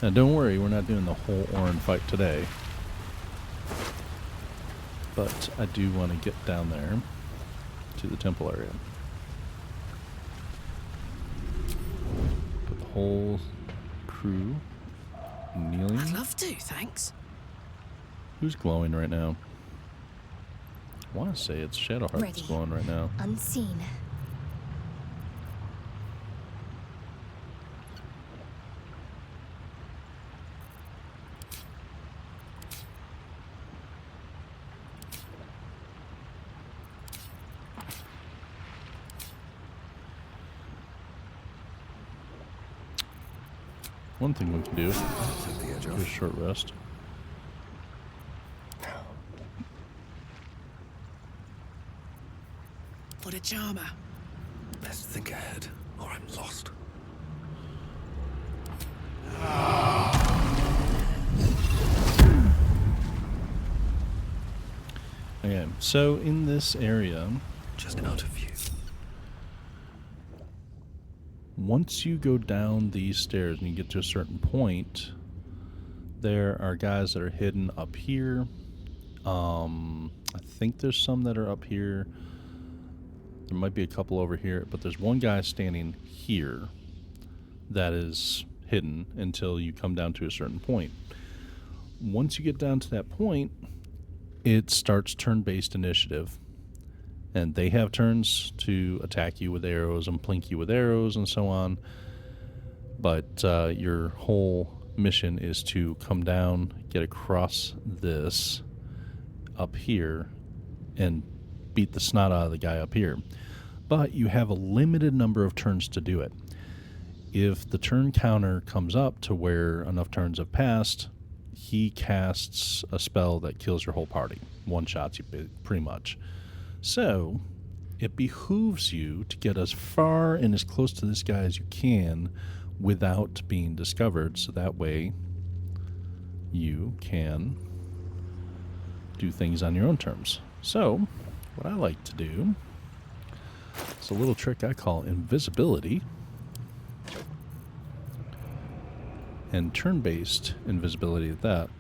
now don't worry, we're not doing the whole Orin fight today. But I do want to get down there to the temple area. Put the whole crew kneeling. I'd love to, thanks. Who's glowing right now? I want to say it's Shadowheart that's glowing right now. Unseen. One thing we can do, do a short rest. What a charmer. Best think ahead, or I'm lost. Okay, so in this area, just out of view. Once you go down these stairs and you get to a certain point, there are guys that are hidden up here. I think there's some that are up here. There might be a couple over here, but there's one guy standing here that is hidden until you come down to a certain point. Once you get down to that point, it starts turn-based initiative. And they have turns to attack you with arrows and plink you with arrows and so on. But your whole mission is to come down, get across this up here, and beat the snot out of the guy up here. But you have a limited number of turns to do it. If the turn counter comes up to where enough turns have passed, he casts a spell that kills your whole party. One-shots you pretty much. So, it behooves you to get as far and as close to this guy as you can without being discovered, so that way you can do things on your own terms. So, what I like to do is a little trick I call invisibility. And turn-based invisibility at that.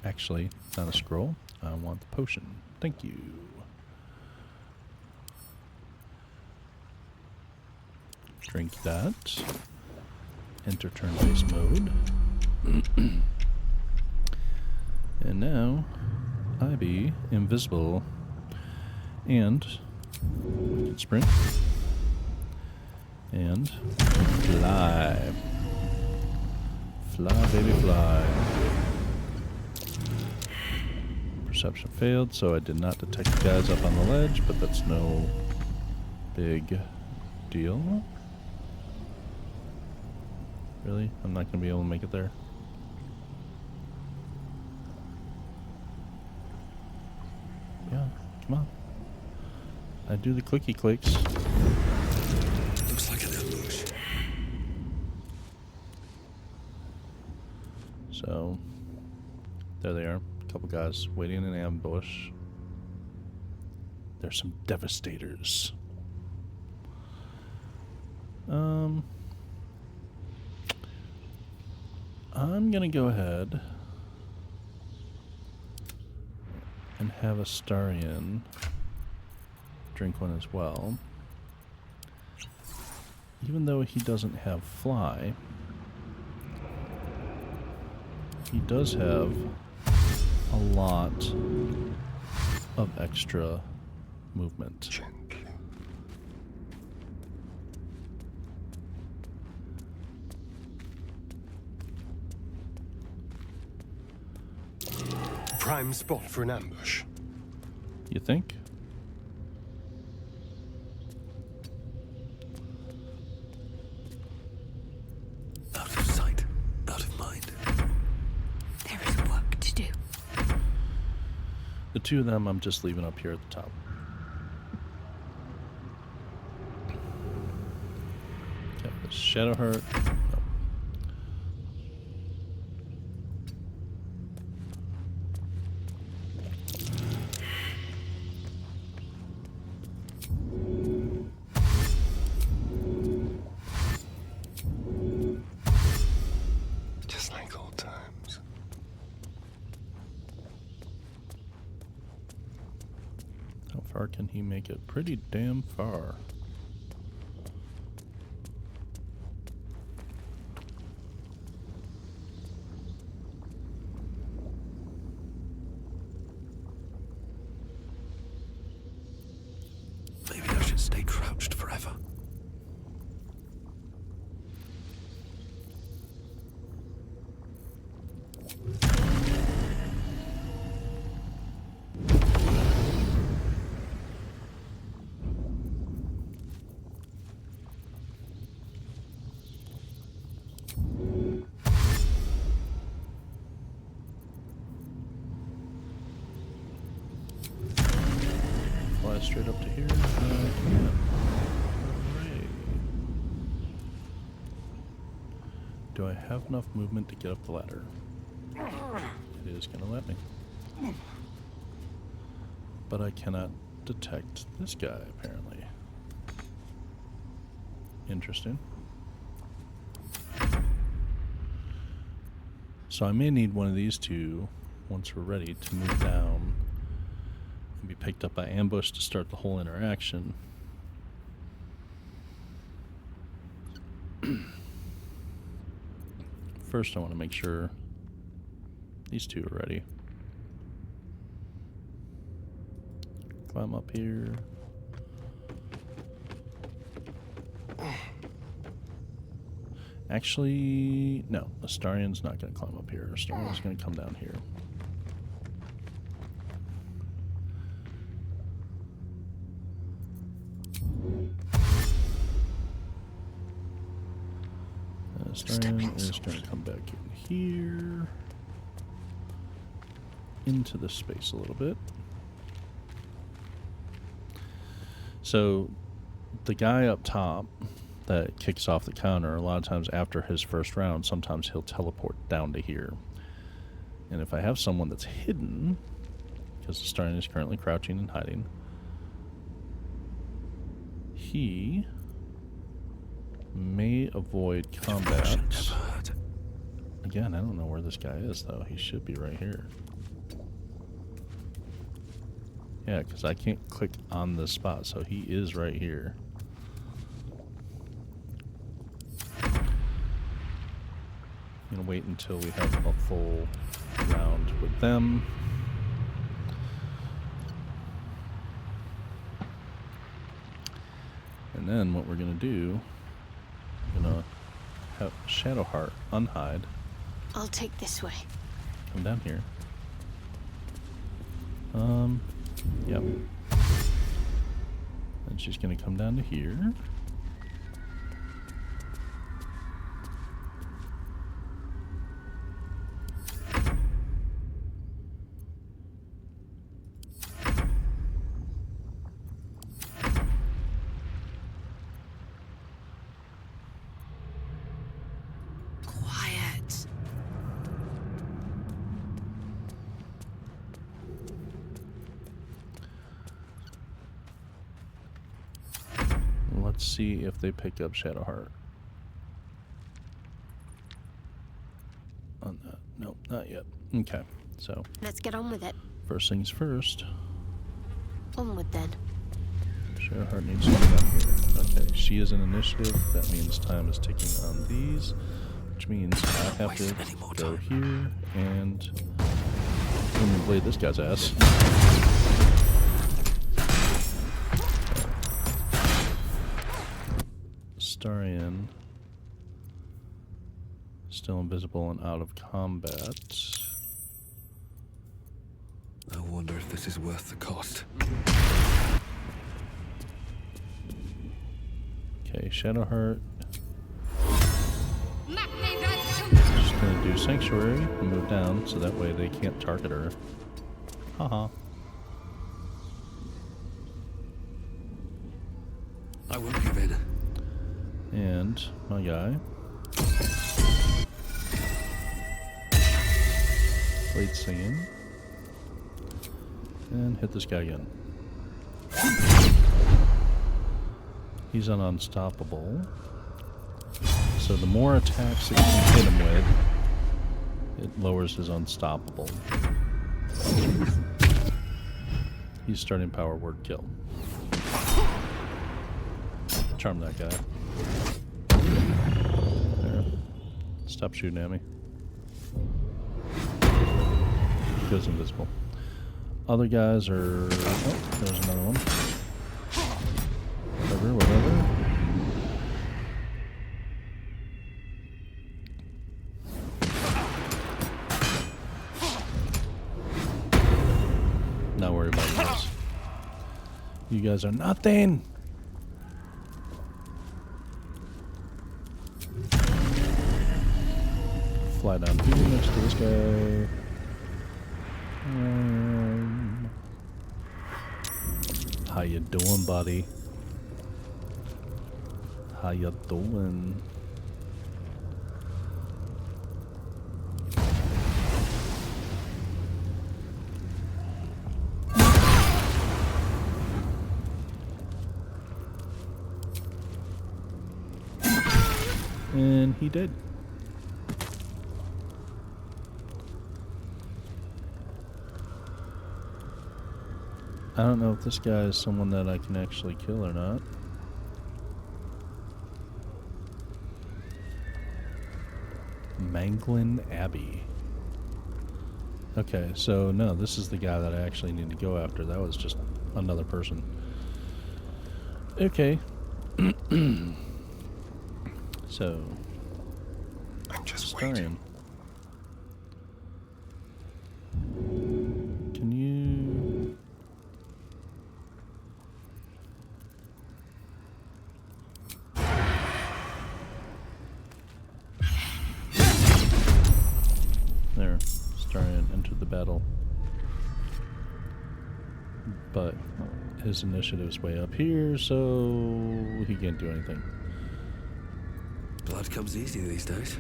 Actually, not a scroll. I want the potion. Thank you. Drink that. Enter turn-based mode. And now, I be invisible. And we can sprint. And fly. Fly, baby, fly. Perception failed, so I did not detect the guys up on the ledge, but that's no big deal. Really? I'm not going to be able to make it there? Yeah, come on. I do the clicky clicks. Looks like an ambush. So, there they are. A couple guys waiting in an ambush. There's some devastators. I'm gonna go ahead and have Astarion drink one as well. Even though he doesn't have fly, he does have a lot of extra movement. Prime spot for an ambush. You think? Out of sight, out of mind. There is work to do. The two of them I'm just leaving up here at the top. Okay, the Shadowheart. No. Just like old times. How far can he make it? Pretty damn far. Maybe I should stay crouched forever. Fly straight up to here. Yeah. Hooray. Do I have enough movement to get up the ladder? It is going to let me. But I cannot detect this guy, apparently. Interesting. So I may need one of these two, once we're ready, to move down and be picked up by ambush to start the whole interaction. First, I want to make sure these two are ready. Climb up here. Actually, no. Astarion's not going to climb up here. Astarion's going to come down here. Astarion is going to come back in here. Into this space a little bit. So, the guy up top that kicks off the counter, a lot of times after his first round, sometimes he'll teleport down to here. And if I have someone that's hidden, because Astarion is currently crouching and hiding, he may avoid combat. Again, I don't know where this guy is, though. He should be right here. Yeah, because I can't click on this spot, so he is right here. I'm going to wait until we have a full round with them. And then what we're going to do, we're going to have Shadowheart unhide. I'll take this way. Come down here. Yep. And she's going to come down to here. Let's see if they pick up Shadowheart. On that. Nope, not yet. Okay, so. Let's get on with it. First things first. Onward then. Shadowheart needs to come down here. Okay, she is an initiative. That means time is ticking on these, which means I have to go here and blade this guy's ass. Starion. Still invisible and out of combat. I wonder if this is worth the cost. Okay, Shadowheart. Just gonna do Sanctuary and move down so that way they can't target her. Haha. I won't give in. And my guy. Blade singing. And hit this guy again. He's an unstoppable. So the more attacks that you can hit him with, it lowers his unstoppable. He's starting power word kill. Charm that guy. There. Stop shooting at me. Goes invisible. Other guys are... Oh, there's another one. Whatever. Not worry about you guys. You guys are nothing! Fly down here next to this guy. How you doing, buddy? How you doing? And he did. I don't know if this guy is someone that I can actually kill or not. Manglin Abbey. Okay, so no, this is the guy that I actually need to go after. That was just another person. Okay. So. I'm just Starion. Can you... There, Starion entered the battle. But his initiative's way up here, so he can't do anything. Blood comes easy these days.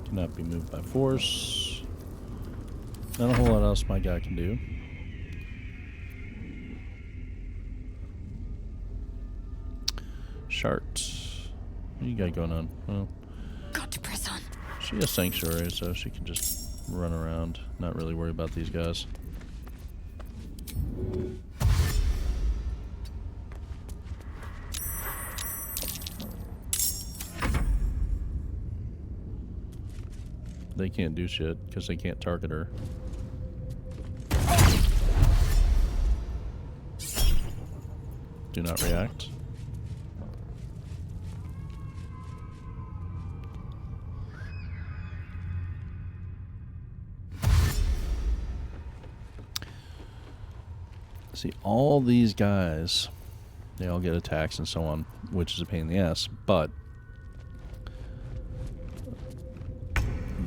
Cannot be moved by force. Not a whole lot else my guy can do. Shart. What you got going on? Well, Got to press on. she has Sanctuary, so she can just run around, not really worry about these guys. They can't do shit because they can't target her. Do not react. See, all these guys, they all get attacks and so on, which is a pain in the ass, but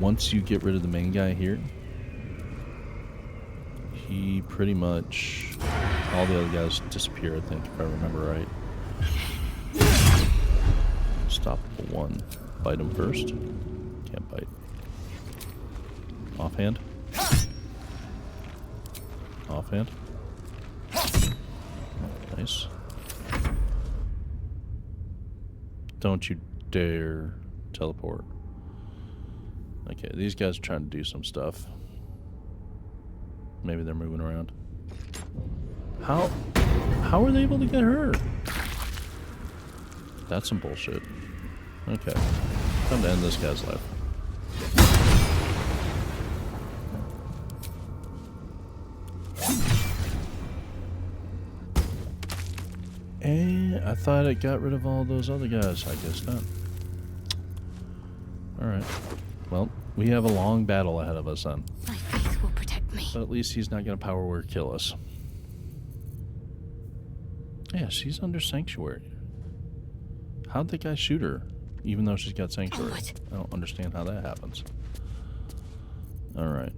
once you get rid of the main guy here, he pretty much, all the other guys disappear, I think, if I remember right. Stoppable one. Bite him first. Can't bite. Offhand. Offhand. Nice. Don't you dare teleport. Okay, these guys are trying to do some stuff. Maybe they're moving around. How are they able to get her? That's some bullshit. Okay. Time to end this guy's life. And I thought it got rid of all those other guys. I guess not. Alright. Well, we have a long battle ahead of us then. My faith will protect me. But at least he's not going to power word kill us. Yeah, she's under sanctuary. How'd the guy shoot her? Even though she's got sanctuary. I don't understand how that happens. Alright,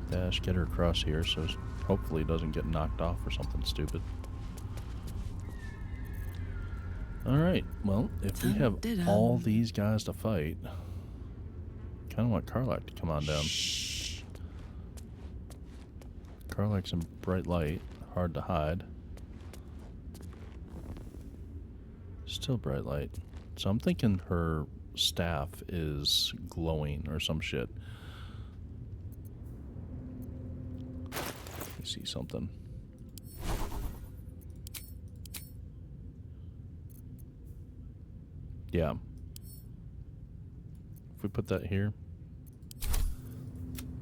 dash, get her across here so hopefully it doesn't get knocked off or something stupid. Alright, well, if we have all these guys to fight, kind of want Karlach to come on down. Karlach's in bright light, hard to hide. Still bright light. So I'm thinking her staff is glowing or some shit. Let me see something. Yeah. If we put that here.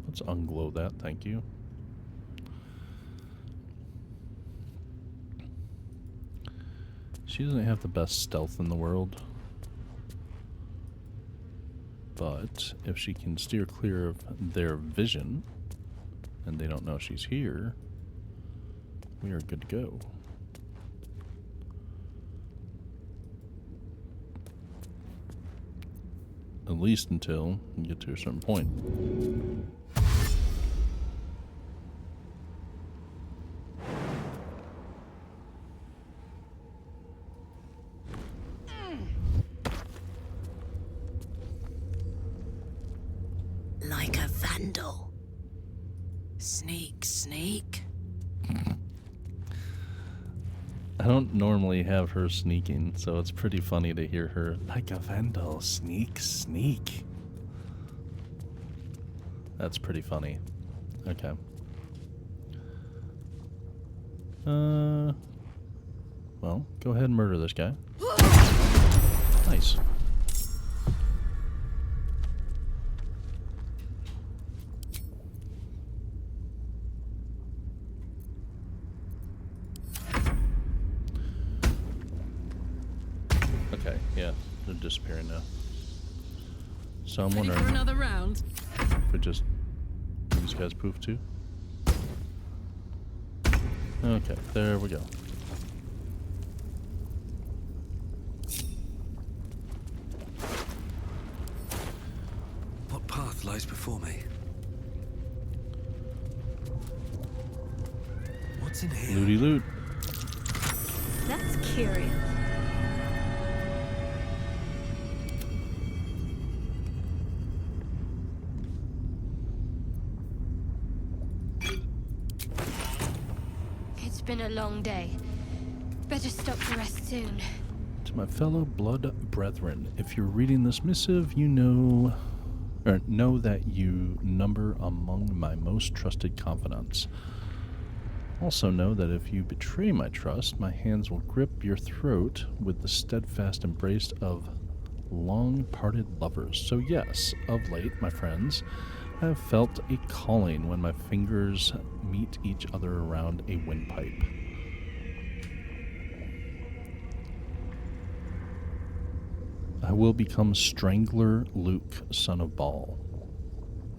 Let's unglow that, thank you. She doesn't have the best stealth in the world. But if she can steer clear of their vision and they don't know she's here, we are good to go. At least until we get to a certain point. Like a vandal. Sneak, sneak. I don't normally have her sneaking, so it's pretty funny to hear her like a vandal, sneak, sneak. That's pretty funny. Okay. Well, go ahead and murder this guy. Nice. Okay, yeah, they're disappearing now. So I'm wondering for another round? if we just these guys poof too. Okay, there we go. What path lies before me? What's in here? Looty loot. That's curious. It's been a long day. Better stop to rest soon. To my fellow blood brethren, if you're reading this missive, you know that you number among my most trusted confidants. Also know that if you betray my trust, my hands will grip your throat with the steadfast embrace of long-parted lovers. So yes, of late, my friends, I have felt a calling when my fingers meet each other around a windpipe. I will become Strangler Luke, son of Bhaal.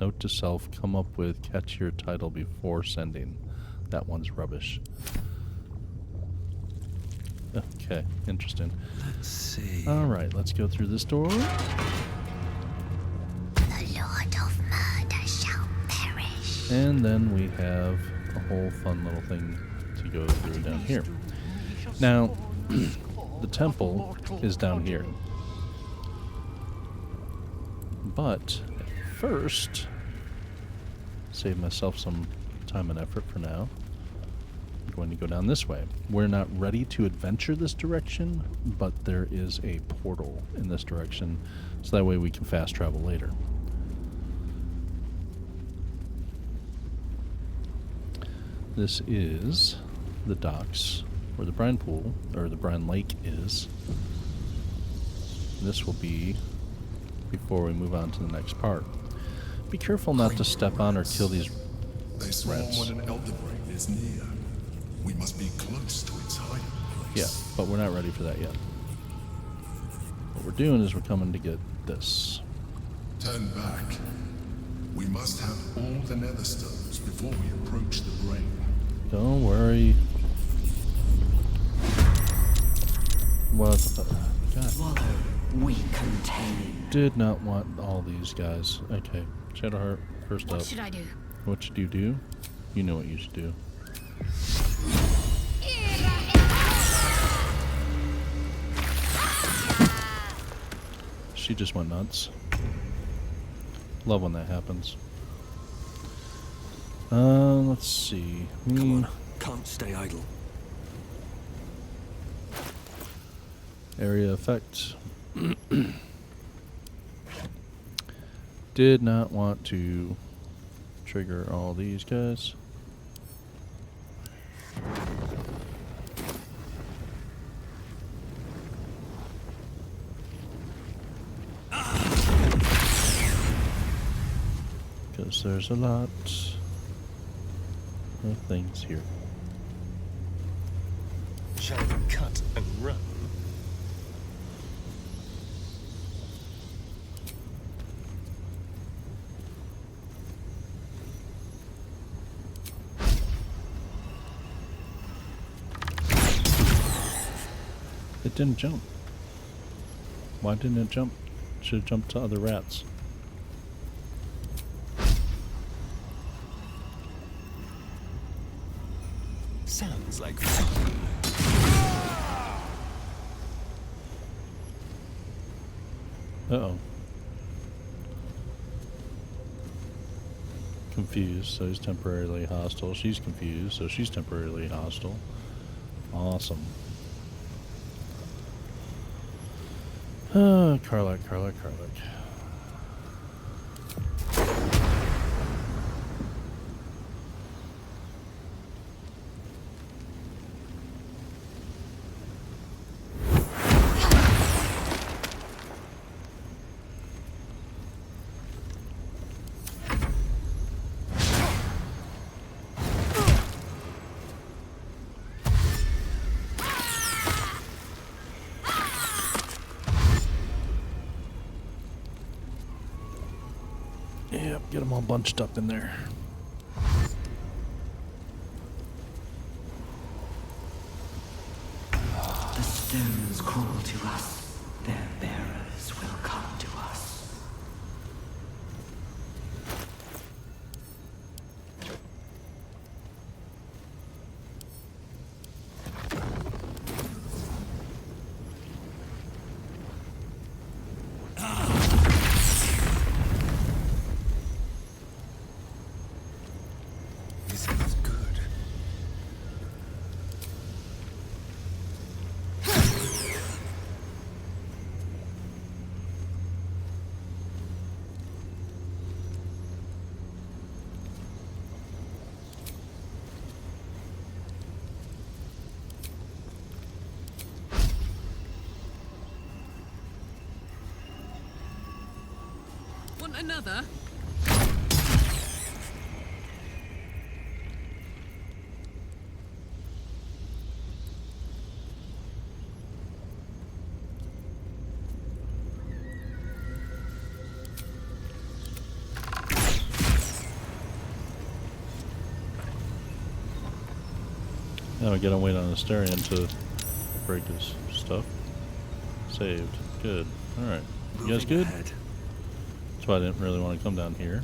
Note to self, come up with catchier title before sending. That one's rubbish. Okay, interesting. Let's see. Alright, let's go through this door. The Lord of Murder shall perish. And then we have a whole fun little thing to go through down here. Now, the temple is down here. But, at first, Save myself some time and effort for now. I'm going to go down this way. We're not ready to adventure this direction, but there is a portal in this direction, so that way we can fast travel later. This is the docks where the brine pool, or the brine lake is. This will be before we move on to the next part. Be careful not to step on or kill these They swarm rats. when an elder brain is near. We must be close to its hiding place. Yeah, but we're not ready for that yet. What we're doing is we're coming to get this. Turn back. We must have all the nether stones before we approach the brain. Don't worry. What the God. Swallow, we contain. Did not want all these guys. Okay, Shadowheart, first up. What should I do? What should you do? You know what you should do. She just went nuts. Love when that happens. Let's see. Come on, can't stay idle. Area effect. Did not want to trigger all these guys. Because there's a lot of things here. Shall we cut and run? It didn't jump. Why didn't it jump? Should have jumped to other rats. Sounds like Uh-oh. Confused, so he's temporarily hostile. She's confused, so she's temporarily hostile. Awesome. Karlach. Yep, get them all bunched up in there. The stones call to us. Their bearers will come to us. this is good. Want another? Now we gotta wait on Asterion to break his stuff. Saved. Good. Alright. You guys good? That's why I didn't really want to come down here.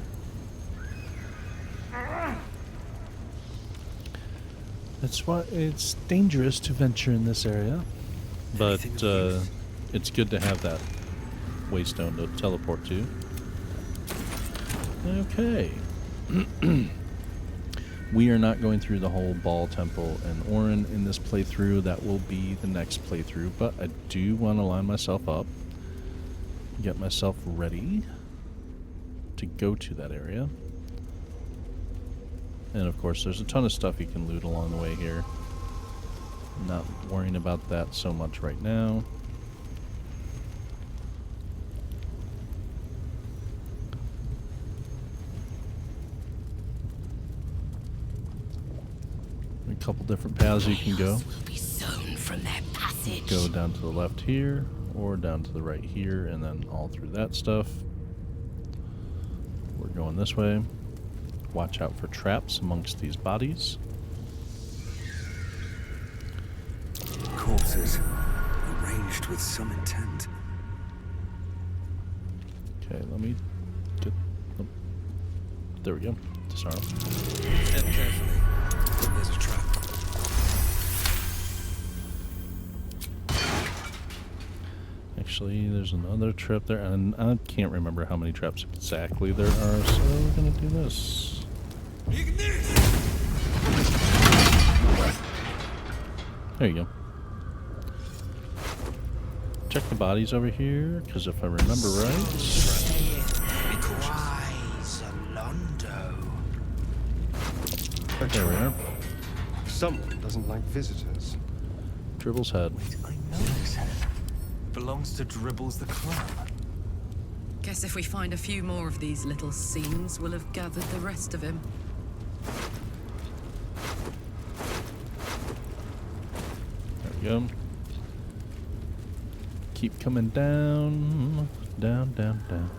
That's why it's dangerous to venture in this area. But it's good to have that waystone to teleport to. Okay. We are not going through the whole Bhaal Temple and Orin in this playthrough. That will be the next playthrough, but I do want to line myself up, get myself ready to go to that area. And of course, there's a ton of stuff you can loot along the way here. Not worrying about that so much right now. A couple different paths you can go. Go down to the left here, or down to the right here, and then all through that stuff. We're going this way. Watch out for traps amongst these bodies. Corpses, arranged with some intent. Okay, let me get... Oh, there we go. Disarm. Step carefully. There's a trap. Actually, there's another trap there, and I can't remember how many traps exactly there are, so we're gonna do this. There you go. Check the bodies over here, because if I remember right... There we are. Someone doesn't like visitors. Dribble's head. I know this head. Belongs to Dribbles the clan. Guess if we find a few more of these little scenes, we'll have gathered the rest of him. There we go. Keep coming down. Down, down, down.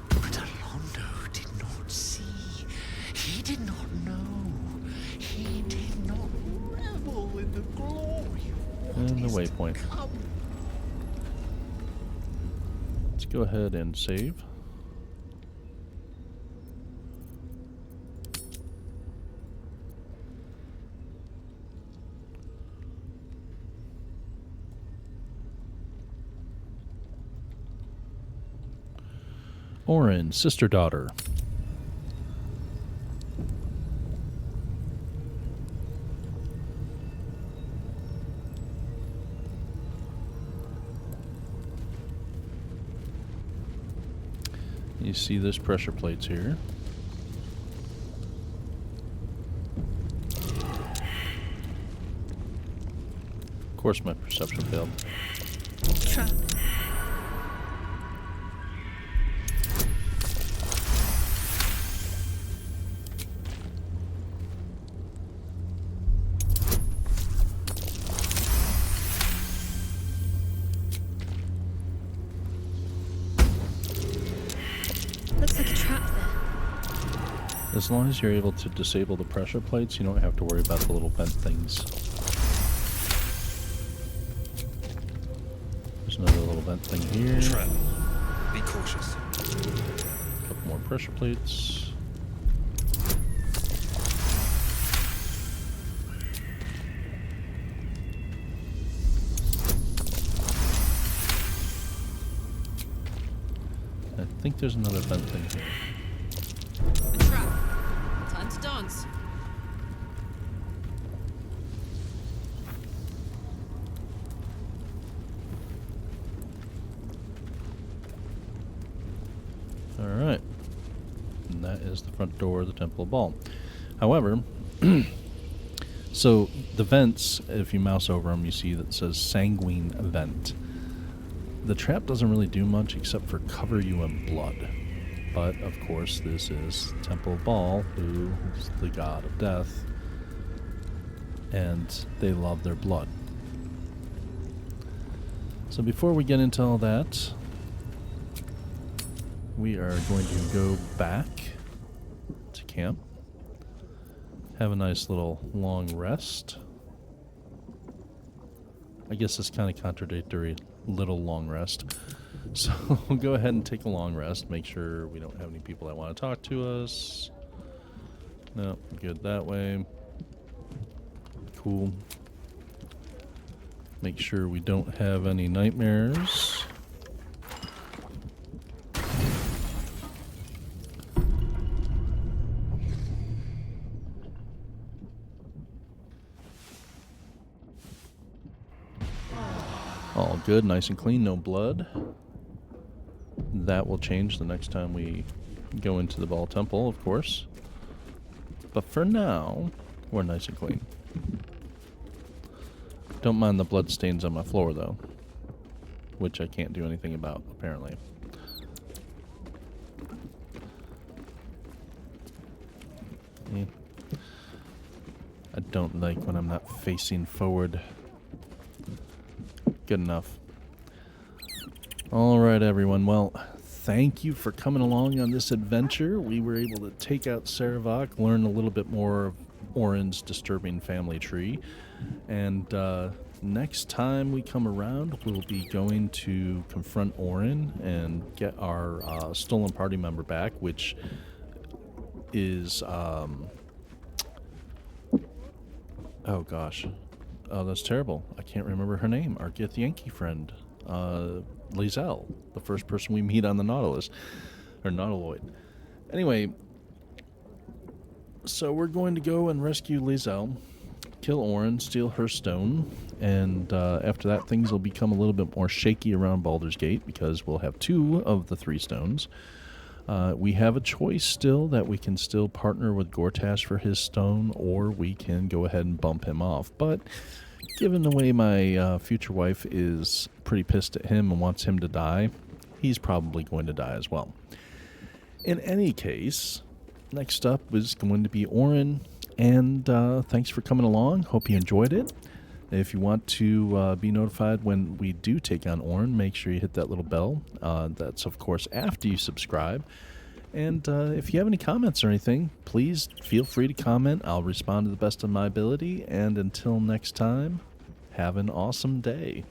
But Alondo did not see. He did not know. He did not revel in the glory of And the waypoint. Let's go ahead and save. Orin, sister daughter. You see this pressure plates here. Of course my perception failed. Trap. Looks like a trap there. As long as you're able to disable the pressure plates, you don't have to worry about the little vent things. There's another little vent thing here. Trap. Be cautious. A couple more pressure plates. I think there's another vent thing here. The trap. Time to dance. Alright. And that is the front door of the Temple of Bhaal. However, so the vents, if you mouse over them, you see that it says Sanguine Vent. The trap doesn't really do much except for cover you in blood. But, of course, this is Temple of Bhaal, who is the god of death. And they love their blood. So before we get into all that, we are going to go back to camp. Have a nice little long rest. I guess it's kind of contradictory, little long rest. So we'll go ahead and take a long rest. Make sure we don't have any people that want to talk to us. No, good that way. Cool. Make sure we don't have any nightmares. All good, nice and clean, no blood. That will change the next time we go into the Bhaal Temple, of course. But for now, we're nice and clean. Don't mind the blood stains on my floor, though. Which I can't do anything about, apparently. I don't like when I'm not facing forward. Good enough. Alright, everyone. Well, thank you for coming along on this adventure. We were able to take out Sarevok, learn a little bit more of Orin's disturbing family tree. And next time we come around, we'll be going to confront Orin and get our stolen party member back, which is... oh, gosh. Oh, that's terrible. I can't remember her name. Our Githyanki friend. Lizelle, the first person we meet on the Nautilus. Or Nautiloid. Anyway, so we're going to go and rescue Lizelle, kill Orin, steal her stone, and after that things will become a little bit more shaky around Baldur's Gate because we'll have 2 of the 3 stones. We have a choice still that we can still partner with Gortash for his stone, or we can go ahead and bump him off. But given the way my future wife is pretty pissed at him and wants him to die, he's probably going to die as well. In any case, next up is going to be Orin, and thanks for coming along. Hope you enjoyed it. If you want to be notified when we do take on Orin, make sure you hit that little bell. That's, of course, after you subscribe. And if you have any comments or anything, please feel free to comment. I'll respond to the best of my ability. And until next time, have an awesome day.